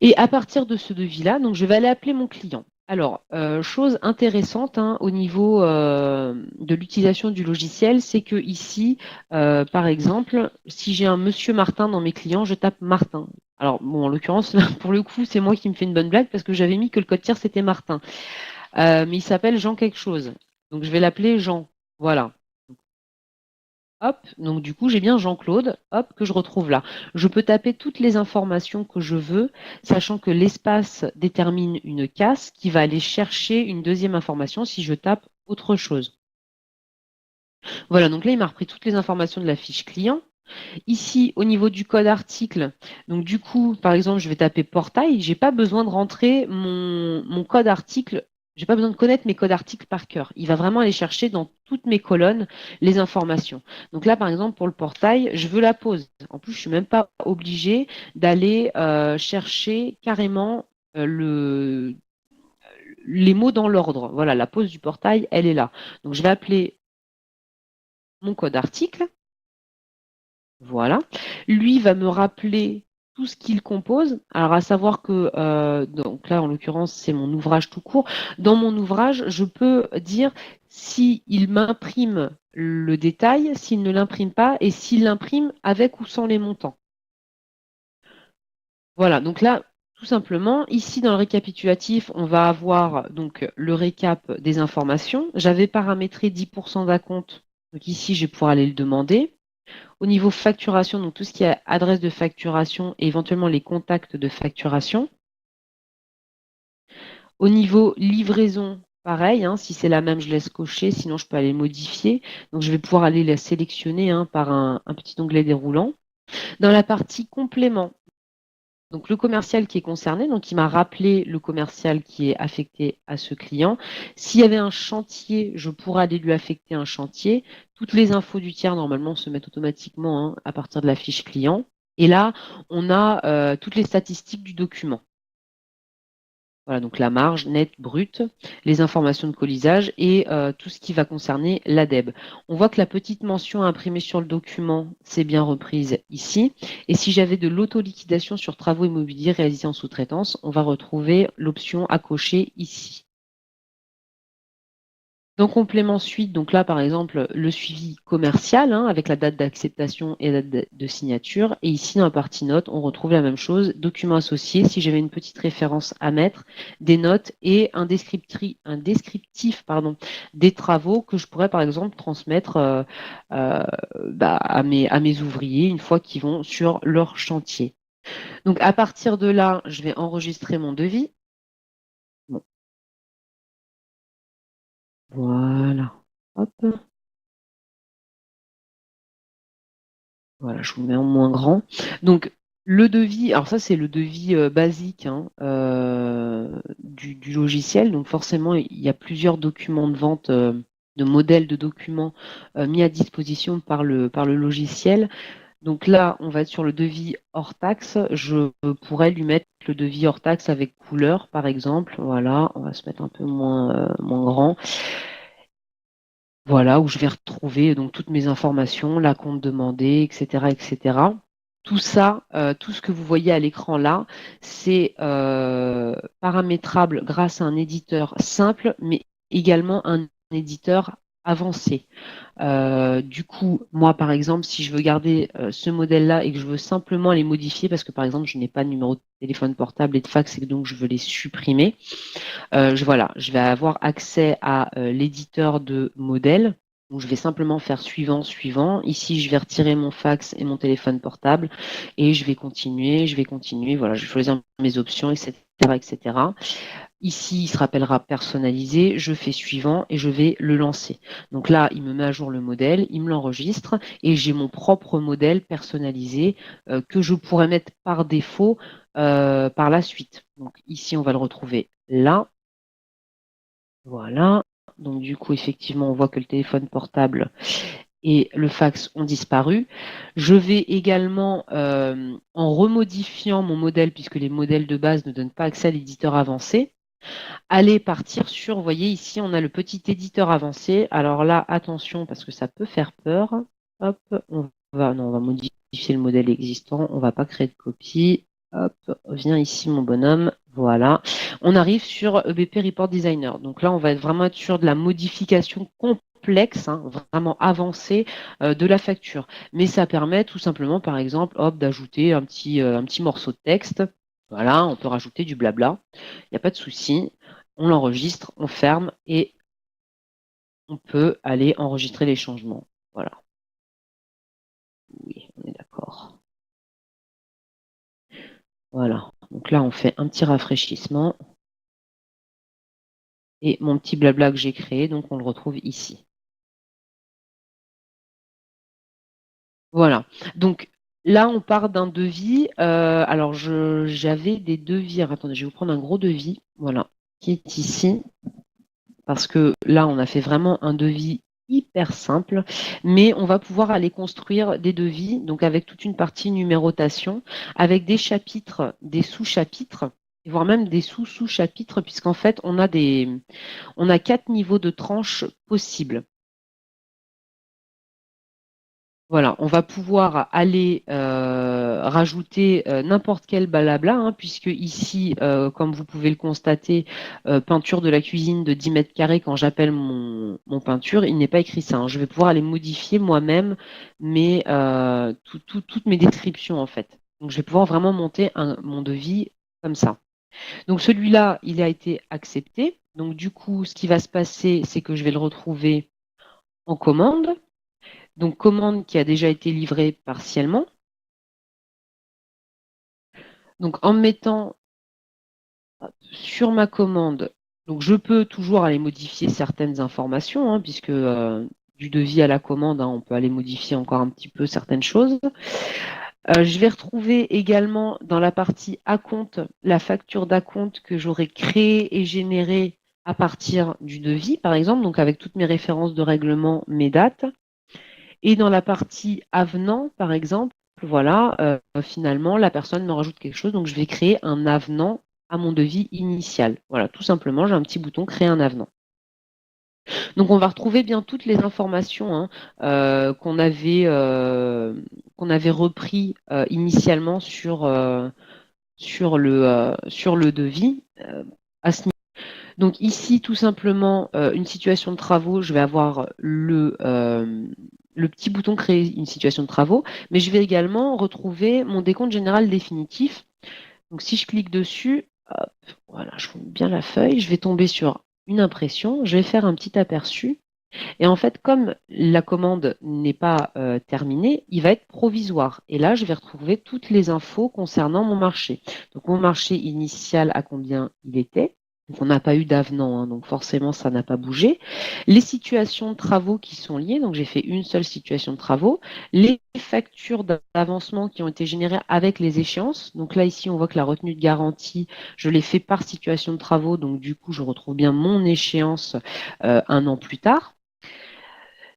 Et à partir de ce devis-là, donc je vais aller appeler mon client. Alors, chose intéressante hein, au niveau de l'utilisation du logiciel, c'est que ici, par exemple, si j'ai un Monsieur Martin dans mes clients, je tape Martin. Alors, bon, en l'occurrence, là, pour le coup, c'est moi qui me fais une bonne blague parce que j'avais mis que le code tiers, c'était Martin. Mais il s'appelle Jean quelque chose. Donc, je vais l'appeler Jean. Voilà. Hop, donc du coup, j'ai bien Jean-Claude, hop, que je retrouve là. Je peux taper toutes les informations que je veux, sachant que l'espace détermine une casse qui va aller chercher une deuxième information si je tape autre chose. Voilà, donc là, il m'a repris toutes les informations de la fiche client. Ici, au niveau du code article, donc du coup, par exemple, je vais taper portail. J'ai pas besoin de rentrer mon code article. J'ai pas besoin de connaître mes codes articles par cœur. Il va vraiment aller chercher dans toutes mes colonnes les informations. Donc là, par exemple, pour le portail, je veux la pause. En plus, je suis même pas obligée d'aller chercher carrément les mots dans l'ordre. Voilà, la pause du portail, elle est là. Donc je vais appeler mon code article. Voilà. Lui va me rappeler tout ce qu'il compose. Alors, à savoir que, donc là, en l'occurrence, c'est mon ouvrage tout court. Dans mon ouvrage, je peux dire s'il m'imprime le détail, s'il ne l'imprime pas, et s'il l'imprime avec ou sans les montants. Voilà. Donc là, tout simplement, ici, dans le récapitulatif, on va avoir donc le récap des informations. J'avais paramétré 10% d'acompte. Donc ici, je vais pouvoir aller le demander. Au niveau facturation, donc tout ce qui est adresse de facturation et éventuellement les contacts de facturation. Au niveau livraison, pareil, hein, si c'est la même, je laisse cocher, sinon je peux aller modifier. Donc je vais pouvoir aller la sélectionner hein, par un petit onglet déroulant. Dans la partie complément, donc le commercial qui est concerné, donc il m'a rappelé le commercial qui est affecté à ce client. S'il y avait un chantier, je pourrais aller lui affecter un chantier. Toutes les infos du tiers, normalement, se mettent automatiquement hein, à partir de la fiche client. Et là, on a toutes les statistiques du document. Voilà, donc la marge nette brute, les informations de colisage et tout ce qui va concerner l'ADEB. On voit que la petite mention imprimée sur le document, c'est bien reprise ici. Et si j'avais de l'autoliquidation sur travaux immobiliers réalisés en sous-traitance, on va retrouver l'option à cocher ici. Dans complément suite, donc là par exemple le suivi commercial hein, avec la date d'acceptation et la date de signature. Et ici dans la partie notes, on retrouve la même chose, document associé, si j'avais une petite référence à mettre, des notes et un descriptif pardon, des travaux que je pourrais par exemple transmettre à mes ouvriers une fois qu'ils vont sur leur chantier. Donc à partir de là, je vais enregistrer mon devis. Bon, voilà. Hop. Voilà, je vous le mets en moins grand. Donc, le devis, alors ça, c'est le devis basique hein, du logiciel. Donc, forcément, il y a plusieurs documents de vente, de modèles de documents mis à disposition par le logiciel. Donc là, on va être sur le devis hors taxe. Je pourrais lui mettre le devis hors taxe avec couleur, par exemple. Voilà, on va se mettre un peu moins grand. Voilà, où je vais retrouver donc toutes mes informations, la compte demandé, etc., etc. Tout ça, tout ce que vous voyez à l'écran là, c'est paramétrable grâce à un éditeur simple, mais également un éditeur avancé. Du coup, moi, par exemple, si je veux garder ce modèle-là et que je veux simplement les modifier, parce que par exemple, je n'ai pas de numéro de téléphone portable et de fax et que donc je veux les supprimer, voilà, je vais avoir accès à l'éditeur de modèle. Donc, je vais simplement faire suivant, suivant. Ici, je vais retirer mon fax et mon téléphone portable et je vais continuer, je vais continuer. Voilà, je vais choisir mes options, etc., etc. Ici, il se rappellera personnalisé. Je fais suivant et je vais le lancer. Donc là, il me met à jour le modèle, il me l'enregistre et j'ai mon propre modèle personnalisé que je pourrais mettre par défaut par la suite. Donc ici, on va le retrouver là. Voilà. Donc du coup, effectivement, on voit que le téléphone portable et le fax ont disparu. Je vais également, en remodifiant mon modèle, puisque les modèles de base ne donnent pas accès à l'éditeur avancé, aller partir sur, vous voyez ici, on a le petit éditeur avancé. Alors là, attention, parce que ça peut faire peur. Hop, on va modifier le modèle existant. On ne va pas créer de copie. Hop, viens ici, mon bonhomme. Voilà. On arrive sur EBP Report Designer. Donc là, on va vraiment être sur de la modification complexe, hein, vraiment avancée de la facture. Mais ça permet tout simplement, par exemple, hop, d'ajouter un petit morceau de texte. Voilà, on peut rajouter du blabla. Il n'y a pas de souci. On l'enregistre, on ferme et on peut aller enregistrer les changements. Voilà. Oui, on est d'accord. Voilà. Donc là, on fait un petit rafraîchissement et mon petit blabla que j'ai créé, donc on le retrouve ici. Voilà. Donc là, on part d'un devis. Alors, j'avais des devis. Alors, attendez, je vais vous prendre un gros devis. Voilà, qui est ici. Parce que là, on a fait vraiment un devis hyper simple. Mais on va pouvoir aller construire des devis, donc avec toute une partie numérotation, avec des chapitres, des sous-chapitres, voire même des sous-sous-chapitres, puisqu'en fait, on a 4 niveaux de tranches possibles. Voilà, on va pouvoir aller rajouter n'importe quel blabla, hein, puisque ici, comme vous pouvez le constater, peinture de la cuisine de 10 mètres carrés, quand j'appelle mon peinture, il n'est pas écrit ça, hein. Je vais pouvoir aller modifier moi-même toutes mes descriptions, en fait. Donc, je vais pouvoir vraiment monter mon devis comme ça. Donc, celui-là, il a été accepté. Donc, du coup, ce qui va se passer, c'est que je vais le retrouver en commande. Donc, commande qui a déjà été livrée partiellement. Donc, en me mettant sur ma commande, donc je peux toujours aller modifier certaines informations, hein, puisque du devis à la commande, hein, on peut aller modifier encore un petit peu certaines choses. Je vais retrouver également dans la partie acompte la facture d'acompte que j'aurais créée et générée à partir du devis, par exemple, donc avec toutes mes références de règlement, mes dates. Et dans la partie avenant, par exemple, voilà, finalement, la personne me rajoute quelque chose, donc je vais créer un avenant à mon devis initial. Voilà, tout simplement, j'ai un petit bouton créer un avenant. Donc on va retrouver bien toutes les informations, hein, qu'on avait repris initialement sur le devis à ce niveau. Donc ici, tout simplement, une situation de travaux, je vais avoir le petit bouton créer une situation de travaux, mais je vais également retrouver mon décompte général définitif. Donc si je clique dessus, hop, voilà, je vois bien la feuille, je vais tomber sur une impression, je vais faire un petit aperçu. Et en fait, comme la commande n'est pas terminée, il va être provisoire. Et là, je vais retrouver toutes les infos concernant mon marché. Donc mon marché initial, à combien il était. Donc, on n'a pas eu d'avenant, hein, donc forcément, ça n'a pas bougé. Les situations de travaux qui sont liées, donc j'ai fait une seule situation de travaux. Les factures d'avancement qui ont été générées avec les échéances. Donc là, ici, on voit que la retenue de garantie, je l'ai fait par situation de travaux. Donc du coup, je retrouve bien mon échéance un an plus tard.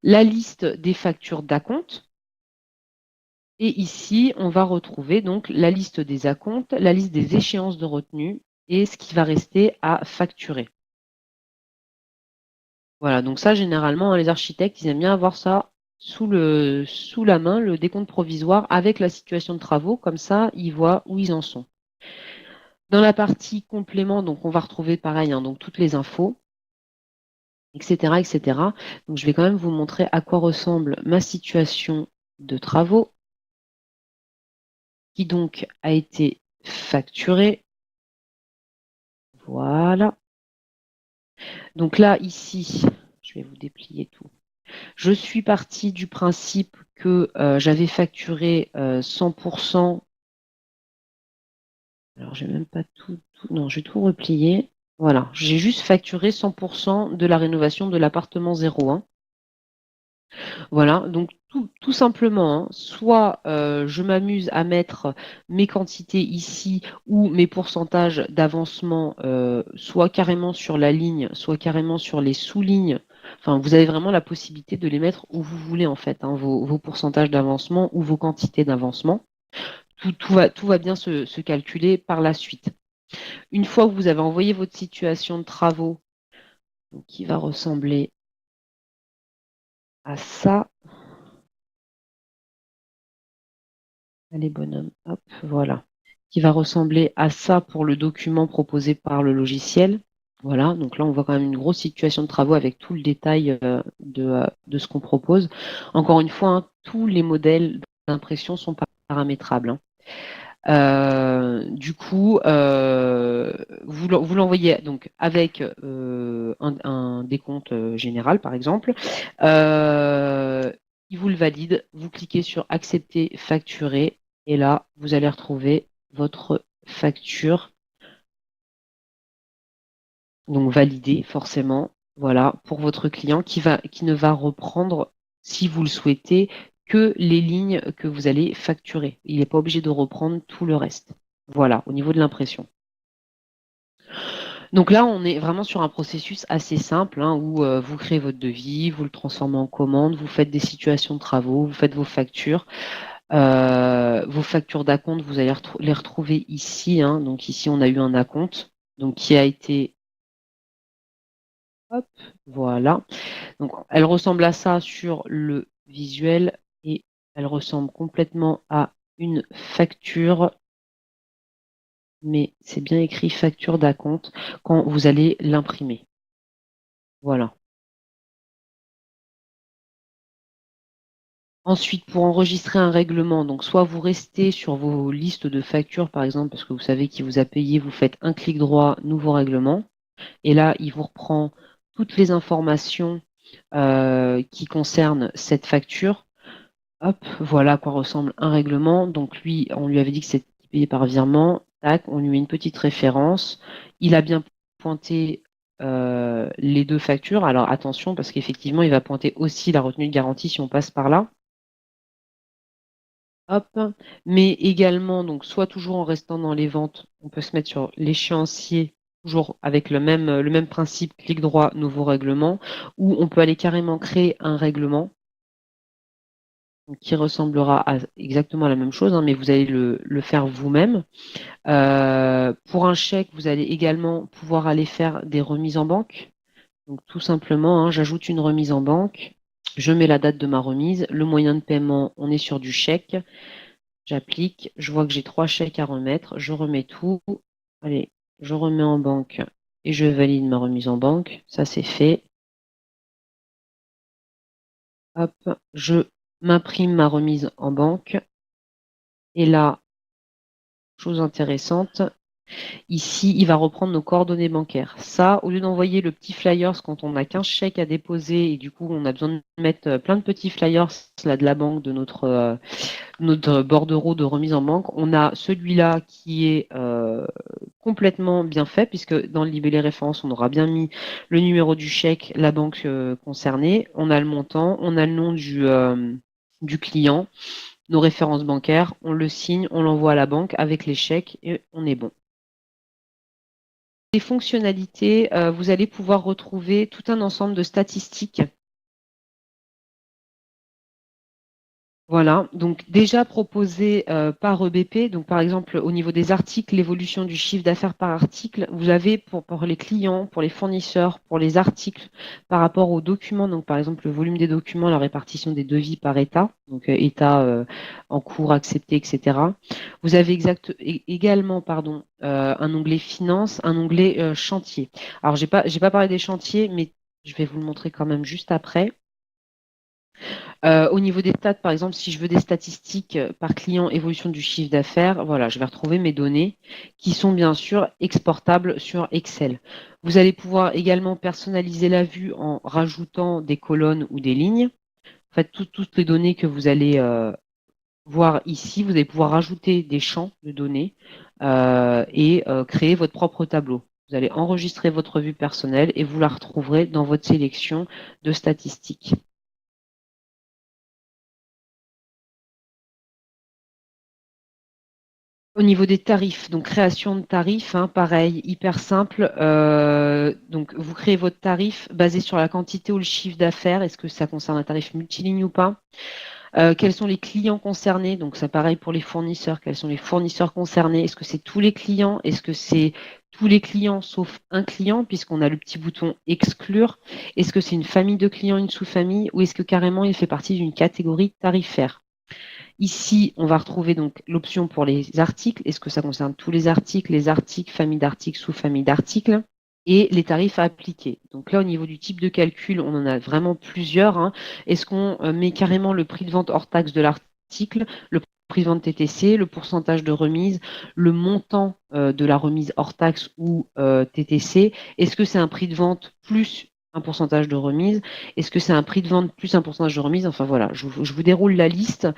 La liste des factures d'acompte. Et ici, on va retrouver donc la liste des acomptes, la liste des échéances de retenue et ce qui va rester à facturer. Voilà, donc ça, généralement, les architectes, ils aiment bien avoir ça sous la main, le décompte provisoire avec la situation de travaux, comme ça, ils voient où ils en sont. Dans la partie complément, donc on va retrouver pareil, hein, donc toutes les infos, etc., etc. Donc je vais quand même vous montrer à quoi ressemble ma situation de travaux, qui donc a été facturée. Voilà. Donc là, ici, je vais vous déplier tout. Je suis partie du principe que j'avais facturé 100%. Alors, j'ai même pas non, je vais tout replier. Voilà, j'ai juste facturé 100% de la rénovation de l'appartement 01. Voilà, donc tout simplement, hein, soit je m'amuse à mettre mes quantités ici ou mes pourcentages d'avancement, soit carrément sur la ligne, soit carrément sur les sous-lignes. Enfin, vous avez vraiment la possibilité de les mettre où vous voulez en fait, hein, vos pourcentages d'avancement ou vos quantités d'avancement. Tout va bien se calculer par la suite. Une fois que vous avez envoyé votre situation de travaux, donc, qui va ressembler à ça. Allez, bonhomme, hop, voilà. qui va ressembler à ça pour le document proposé par le logiciel. Voilà, donc là, on voit quand même une grosse situation de travaux avec tout le détail de ce qu'on propose. Encore une fois, hein, tous les modèles d'impression sont paramétrables, hein. Du coup, vous l'envoyez donc avec un décompte général, par exemple. Il vous le valide. Vous cliquez sur accepter, facturer, et là, vous allez retrouver votre facture, donc validée forcément. Voilà, pour votre client qui ne va reprendre, si vous le souhaitez, que les lignes que vous allez facturer. Il n'est pas obligé de reprendre tout le reste. Voilà, au niveau de l'impression. Donc là, on est vraiment sur un processus assez simple, hein, où vous créez votre devis, vous le transformez en commande, vous faites des situations de travaux, vous faites vos factures. Vos factures d'acompte, vous allez les retrouver ici, hein. Donc ici, on a eu un acompte donc, qui a été... Hop, voilà. Donc, elle ressemble à ça sur le visuel et elle ressemble complètement à une facture, mais c'est bien écrit facture d'acompte quand vous allez l'imprimer. Voilà. Ensuite, pour enregistrer un règlement, donc soit vous restez sur vos listes de factures, par exemple, parce que vous savez qui vous a payé, vous faites un clic droit, nouveau règlement, et là, il vous reprend toutes les informations qui concernent cette facture. Hop, voilà à quoi ressemble un règlement. Donc lui, on lui avait dit que c'était payé par virement. Tac, on lui met une petite référence. Il a bien pointé les deux factures. Alors attention, parce qu'effectivement, il va pointer aussi la retenue de garantie si on passe par là. Hop. Mais également, donc soit toujours en restant dans les ventes, on peut se mettre sur l'échéancier, toujours avec le même principe, clic droit, nouveau règlement, ou on peut aller carrément créer un règlement qui ressemblera exactement à la même chose, hein, mais vous allez le faire vous-même. Pour un chèque, vous allez également pouvoir aller faire des remises en banque. Donc tout simplement, hein, j'ajoute une remise en banque, je mets la date de ma remise, le moyen de paiement, on est sur du chèque, j'applique, je vois que j'ai 3 chèques à remettre, je remets tout, allez, je remets en banque et je valide ma remise en banque, ça c'est fait. Hop, je m'imprime ma remise en banque et là, chose intéressante, ici, il va reprendre nos coordonnées bancaires. Ça, au lieu d'envoyer le petit flyers quand on a 15 chèques à déposer et du coup, on a besoin de mettre plein de petits flyers là, de la banque, de notre bordereau de remise en banque, on a celui-là qui est complètement bien fait puisque dans le libellé référence, on aura bien mis le numéro du chèque, la banque concernée, on a le montant, on a le nom du client, nos références bancaires, on le signe, on l'envoie à la banque avec les chèques et on est bon. Les fonctionnalités, vous allez pouvoir retrouver tout un ensemble de statistiques. Voilà, donc déjà proposé par EBP, donc par exemple au niveau des articles, l'évolution du chiffre d'affaires par article, vous avez pour les clients, pour les fournisseurs, pour les articles, par rapport aux documents, donc par exemple le volume des documents, la répartition des devis par état, donc état en cours, accepté, etc. Vous avez également un onglet finance, un onglet chantier. Alors j'ai pas parlé des chantiers, mais je vais vous le montrer quand même juste après. Au niveau des stats, par exemple, si je veux des statistiques par client, évolution du chiffre d'affaires, voilà, je vais retrouver mes données qui sont bien sûr exportables sur Excel. Vous allez pouvoir également personnaliser la vue en rajoutant des colonnes ou des lignes. En fait, toutes les données que vous allez voir ici, vous allez pouvoir rajouter des champs de données et créer votre propre tableau. Vous allez enregistrer votre vue personnelle et vous la retrouverez dans votre sélection de statistiques. Au niveau des tarifs, donc création de tarifs, hein, pareil, hyper simple. Donc vous créez votre tarif basé sur la quantité ou le chiffre d'affaires. Est-ce que ça concerne un tarif multiligne ou pas? Quels sont les clients concernés? Donc c'est pareil pour les fournisseurs. Quels sont les fournisseurs concernés? Est-ce que c'est tous les clients? Est-ce que c'est tous les clients sauf un client, puisqu'on a le petit bouton exclure? Est-ce que c'est une famille de clients, une sous-famille, ou est-ce que carrément il fait partie d'une catégorie tarifaire? Ici, on va retrouver donc l'option pour les articles. Est-ce que ça concerne tous les articles, famille d'articles, sous-famille d'articles? Et les tarifs à appliquer. Donc là, au niveau du type de calcul, on en a vraiment plusieurs, hein. Est-ce qu'on met carrément le prix de vente hors taxe de l'article, le prix de vente TTC, le pourcentage de remise, le montant de la remise hors taxe ou TTC? Est-ce que c'est un prix de vente plus un pourcentage de remise? Est-ce que c'est un prix de vente plus un pourcentage de remise? Enfin voilà, je vous déroule la liste.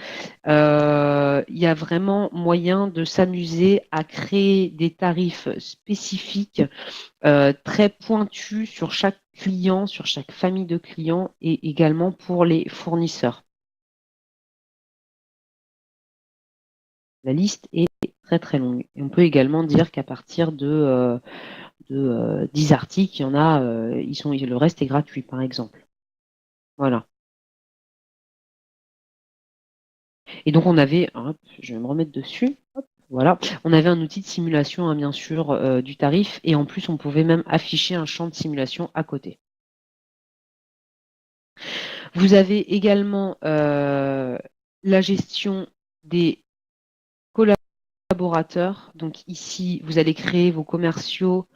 Il y a vraiment moyen de s'amuser à créer des tarifs spécifiques très pointu sur chaque client, sur chaque famille de clients et également pour les fournisseurs. La liste est très très longue. Et on peut également dire qu'à partir de 10 articles, il y en a, le reste est gratuit, par exemple. Voilà. Et donc on avait, hop, je vais me remettre dessus. Hop, voilà, on avait un outil de simulation, hein, bien sûr, du tarif, et en plus on pouvait même afficher un champ de simulation à côté. Vous avez également la gestion des collaborateurs. Donc ici, vous allez créer vos commerciaux,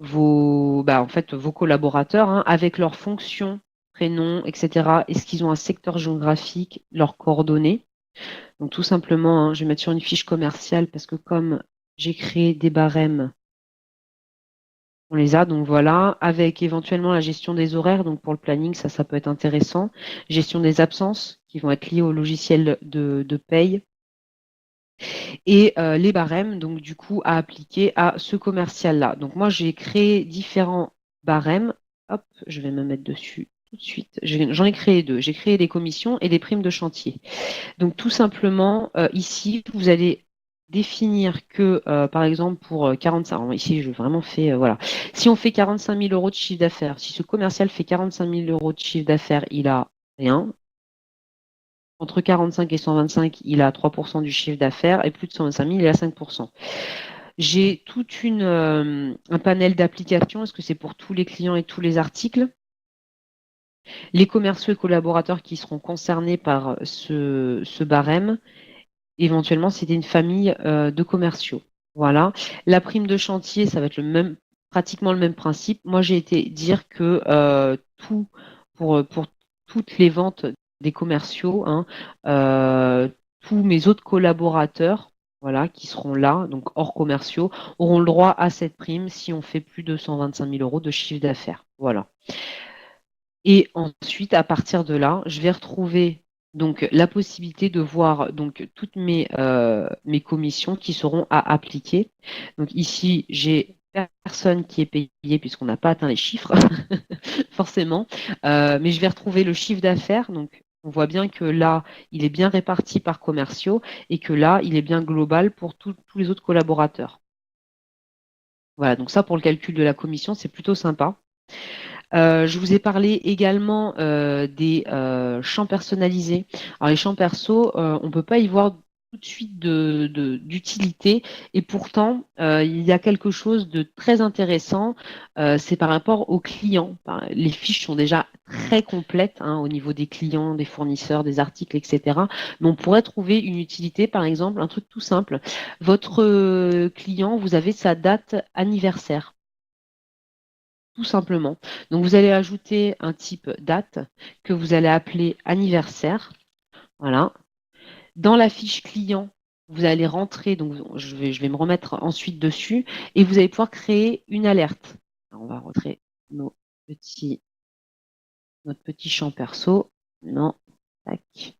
en fait, vos collaborateurs, hein, avec leurs fonctions, prénoms, etc. Est-ce qu'ils ont un secteur géographique, leurs coordonnées? Donc tout simplement, hein, je vais mettre sur une fiche commerciale parce que comme j'ai créé des barèmes, on les a, donc voilà, avec éventuellement la gestion des horaires, donc pour le planning, ça peut être intéressant. Gestion des absences qui vont être liées au logiciel de paye et les barèmes, donc du coup, à appliquer à ce commercial-là. Donc moi, j'ai créé différents barèmes. Hop, je vais me mettre dessus tout de suite. J'en ai créé deux. J'ai créé des commissions et des primes de chantier. Donc tout simplement, ici, vous allez définir que, par exemple, pour 45, alors ici, je vraiment fait, voilà. Si on fait 45 000 euros de chiffre d'affaires, si ce commercial fait 45 000 euros de chiffre d'affaires, il a rien. Entre 45 et 125, il a 3% du chiffre d'affaires et plus de 125 000, il a 5%. J'ai un panel d'applications. Est-ce que c'est pour tous les clients et tous les articles? Les commerciaux et collaborateurs qui seront concernés par ce barème. Éventuellement, c'était une famille de commerciaux. Voilà. La prime de chantier, ça va être pratiquement le même principe. Moi, j'ai été dire que pour toutes les ventes des commerciaux, hein, euh, tous mes autres collaborateurs, voilà, qui seront là, donc hors commerciaux, auront le droit à cette prime si on fait plus de 125 000 euros de chiffre d'affaires. Voilà. Et ensuite, à partir de là, je vais retrouver donc la possibilité de voir donc toutes mes commissions qui seront à appliquer. Donc ici, j'ai personne qui est payé puisqu'on n'a pas atteint les chiffres, forcément. Mais je vais retrouver le chiffre d'affaires. Donc on voit bien que là, il est bien réparti par commerciaux et que là, il est bien global pour tous les autres collaborateurs. Voilà, donc ça pour le calcul de la commission, c'est plutôt sympa. Je vous ai parlé également des champs personnalisés. Alors les champs perso, on ne peut pas y voir tout de suite d'utilité et pourtant il y a quelque chose de très intéressant, c'est par rapport aux clients. Les fiches sont déjà très complètes, hein, au niveau des clients, des fournisseurs, des articles, etc. Mais on pourrait trouver une utilité, par exemple, un truc tout simple. Votre client, vous avez sa date anniversaire tout simplement. Donc, vous allez ajouter un type date que vous allez appeler anniversaire. Voilà. Dans la fiche client, vous allez rentrer, donc je vais me remettre ensuite dessus, et vous allez pouvoir créer une alerte. Alors, on va rentrer petits, notre petit champ perso. Non. Tac.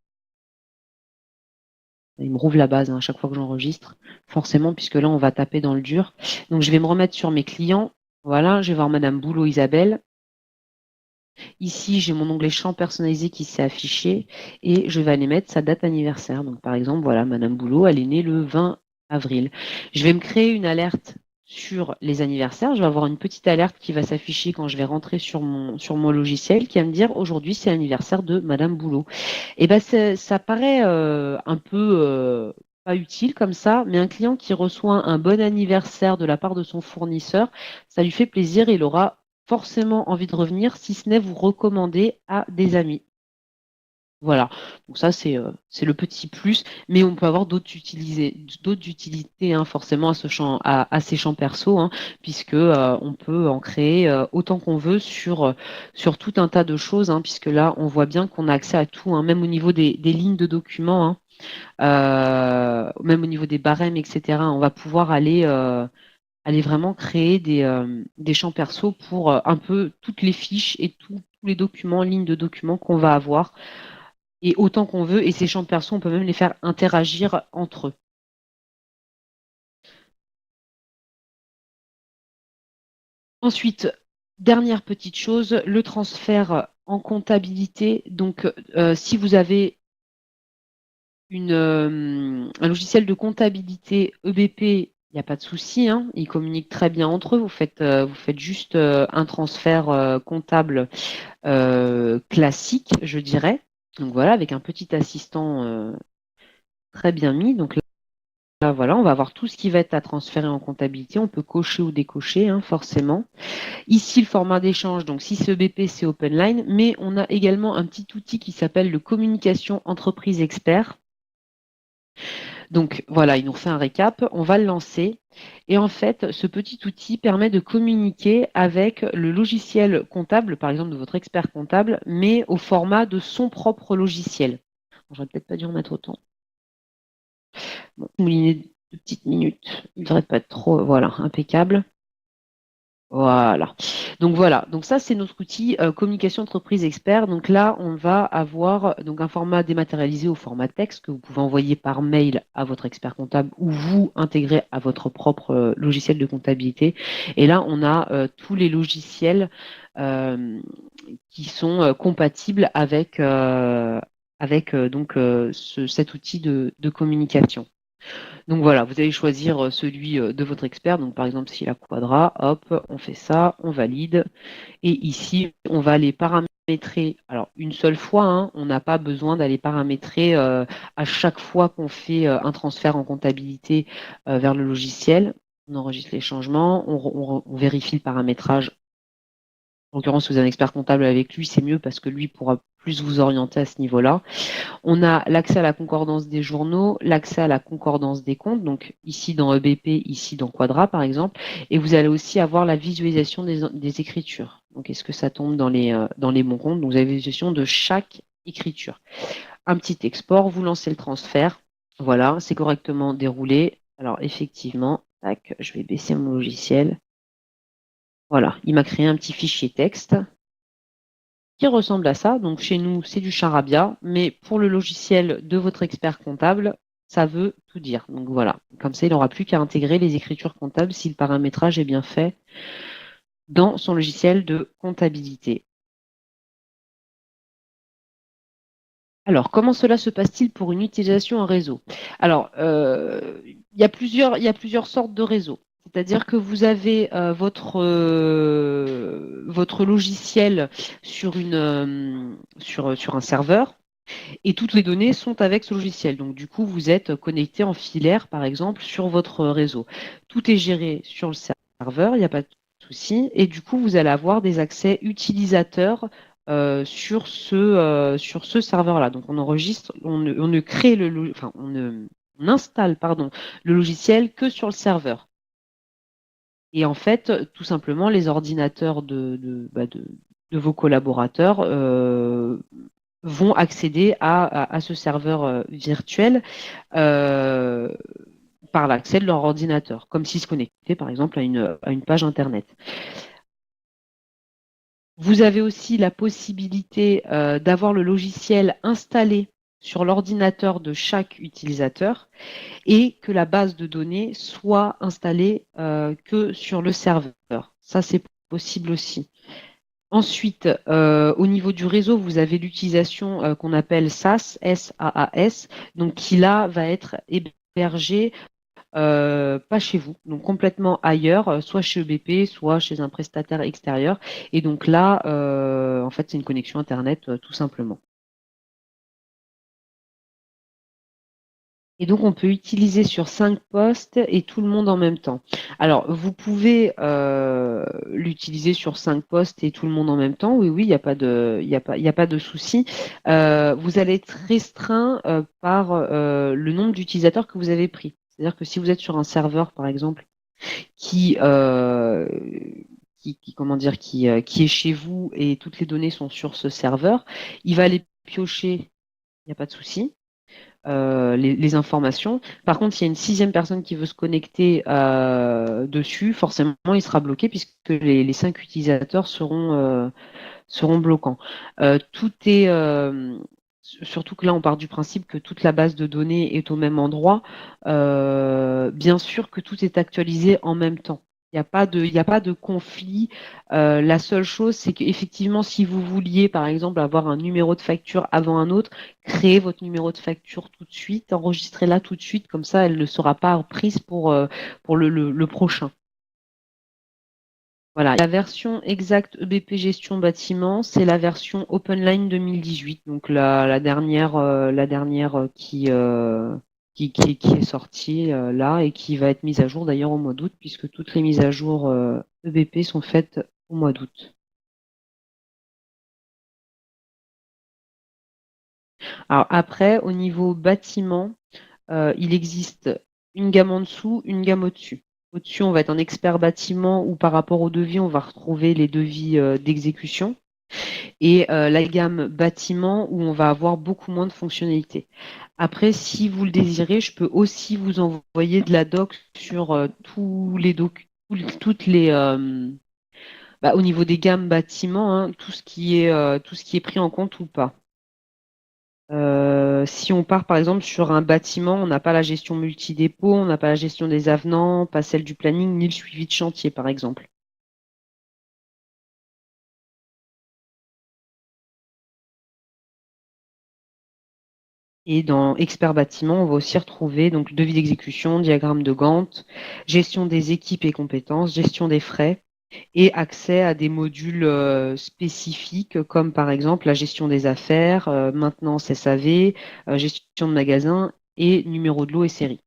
Il me rouvre la base, hein, à chaque fois que j'enregistre, forcément, puisque là, on va taper dans le dur. Donc, je vais me remettre sur mes clients. Voilà, je vais voir Madame Boulot Isabelle. Ici, j'ai mon onglet champ personnalisé qui s'est affiché et je vais aller mettre sa date anniversaire. Donc, par exemple, voilà, Madame Boulot, elle est née le 20 avril. Je vais me créer une alerte sur les anniversaires. Je vais avoir une petite alerte qui va s'afficher quand je vais rentrer sur mon logiciel qui va me dire aujourd'hui, c'est l'anniversaire de Madame Boulot. Et ben, ça paraît un peu pas utile comme ça, mais un client qui reçoit un bon anniversaire de la part de son fournisseur, ça lui fait plaisir et il aura forcément envie de revenir, si ce n'est vous recommander à des amis. Voilà, donc ça c'est le petit plus, mais on peut avoir d'autres utilités hein, forcément à ces champs perso, hein, puisque on peut en créer autant qu'on veut sur tout un tas de choses, hein, puisque là on voit bien qu'on a accès à tout, hein, même au niveau des lignes de documents, hein, même au niveau des barèmes, etc. On va pouvoir aller vraiment créer des champs perso pour un peu toutes les fiches et tous les documents, lignes de documents qu'on va avoir et autant qu'on veut. Et ces champs perso, on peut même les faire interagir entre eux. Ensuite, dernière petite chose, le transfert en comptabilité. Donc, si vous avez un logiciel de comptabilité EBP, il n'y a pas de souci, hein, ils communiquent très bien entre eux. Vous faites juste un transfert comptable classique, je dirais. Donc voilà, avec un petit assistant très bien mis. Donc là, voilà, on va avoir tout ce qui va être à transférer en comptabilité. On peut cocher ou décocher, hein, forcément. Ici, le format d'échange, donc si c'est EBP, c'est OpenLine, mais on a également un petit outil qui s'appelle le Communication Entreprise Expert. Donc voilà, il nous fait un récap, on va le lancer. Et en fait, ce petit outil permet de communiquer avec le logiciel comptable, par exemple de votre expert comptable, mais au format de son propre logiciel. J'aurais peut-être pas dû en mettre autant. Bon, mouliner de petites minutes, il ne devrait pas être trop, voilà, impeccable. Voilà. Donc ça c'est notre outil communication entreprise expert. Donc là on va avoir donc un format dématérialisé au format texte que vous pouvez envoyer par mail à votre expert comptable ou vous intégrer à votre propre logiciel de comptabilité. Et là on a tous les logiciels euh, qui sont compatibles avec cet outil de communication. Donc voilà, vous allez choisir celui de votre expert. Donc par exemple, si la Quadra, hop, on fait ça, on valide. Et ici, on va les paramétrer. Alors une seule fois, hein, on n'a pas besoin d'aller paramétrer à chaque fois qu'on fait un transfert en comptabilité vers le logiciel. On enregistre les changements, on vérifie le paramétrage. En l'occurrence, si vous avez un expert comptable avec lui, c'est mieux parce que lui pourra plus vous orienter à ce niveau-là. On a l'accès à la concordance des journaux, l'accès à la concordance des comptes, donc ici dans EBP, ici dans Quadra par exemple, et vous allez aussi avoir la visualisation des écritures. Donc est-ce que ça tombe dans les bons comptes? Donc vous avez la visualisation de chaque écriture. Un petit export, vous lancez le transfert, voilà, c'est correctement déroulé. Alors effectivement, tac, je vais baisser mon logiciel. Voilà, il m'a créé un petit fichier texte qui ressemble à ça. Donc chez nous, c'est du charabia, mais pour le logiciel de votre expert comptable, ça veut tout dire. Donc voilà, comme ça, il n'aura plus qu'à intégrer les écritures comptables si le paramétrage est bien fait dans son logiciel de comptabilité. Alors, comment cela se passe-t-il pour une utilisation en réseau? Alors, il y a plusieurs sortes de réseaux. C'est-à-dire que vous avez votre logiciel sur un serveur. Et toutes les données sont avec ce logiciel. Donc, du coup, vous êtes connecté en filaire, par exemple, sur votre réseau. Tout est géré sur le serveur, il n'y a pas de souci. Et du coup, vous allez avoir des accès utilisateurs sur ce serveur-là. Donc, on enregistre, on ne crée enfin, on installe, pardon, le logiciel que sur le serveur. Et en fait, tout simplement, les ordinateurs de vos collaborateurs vont accéder à ce serveur virtuel euh, par l'accès de leur ordinateur, comme s'ils se connectaient par exemple à une page Internet. Vous avez aussi la possibilité d'avoir le logiciel installé sur l'ordinateur de chaque utilisateur et que la base de données soit installée que sur le serveur. Ça, c'est possible aussi. Ensuite, au niveau du réseau, vous avez l'utilisation qu'on appelle SaaS, S-A-A-S, donc qui là va être hébergé pas chez vous, donc complètement ailleurs, soit chez EBP, soit chez un prestataire extérieur. Et donc là, en fait, c'est une connexion Internet tout simplement. Et donc, on peut utiliser sur 5 postes et tout le monde en même temps. Alors, vous pouvez l'utiliser sur 5 postes et tout le monde en même temps. Oui, oui, il n'y a pas de, il y a pas de souci. Vous allez être restreint par le nombre d'utilisateurs que vous avez pris. C'est-à-dire que si vous êtes sur un serveur, par exemple, qui, euh, comment dire, qui est chez vous et toutes les données sont sur ce serveur, il va les piocher, il n'y a pas de souci les informations. Par contre, s'il y a une sixième personne qui veut se connecter dessus, forcément, il sera bloqué puisque les 5 utilisateurs seront bloquants. Tout est surtout que là, on part du principe que toute la base de données est au même endroit. Bien sûr que tout est actualisé en même temps. Il y a pas de conflit. La seule chose, c'est qu'effectivement, si vous vouliez, par exemple, avoir un numéro de facture avant un autre, créez votre numéro de facture tout de suite, enregistrez-la tout de suite, comme ça, elle ne sera pas prise pour le prochain. Voilà, la version exacte EBP Gestion Bâtiment, c'est la version OpenLine 2018, donc la dernière qui est sortie là et qui va être mise à jour d'ailleurs au mois d'août, puisque toutes les mises à jour EBP sont faites au mois d'août. Alors après, au niveau bâtiment, il existe une gamme en dessous, une gamme au-dessus. Au-dessus, on va être en expert bâtiment où par rapport aux devis, on va retrouver les devis d'exécution. Et la gamme bâtiment où on va avoir beaucoup moins de fonctionnalités. Après, si vous le désirez, je peux aussi vous envoyer de la doc sur tous les toutes les au niveau des gammes bâtiments, hein, tout ce qui est pris en compte ou pas. Si on part par exemple sur un bâtiment, on n'a pas la gestion multi-dépôt, on n'a pas la gestion des avenants, pas celle du planning, ni le suivi de chantier par exemple. Et dans Expert bâtiment, on va aussi retrouver donc devis d'exécution, diagramme de Gantt, gestion des équipes et compétences, gestion des frais et accès à des modules spécifiques comme par exemple la gestion des affaires, maintenance SAV, gestion de magasin et numéro de lot et série.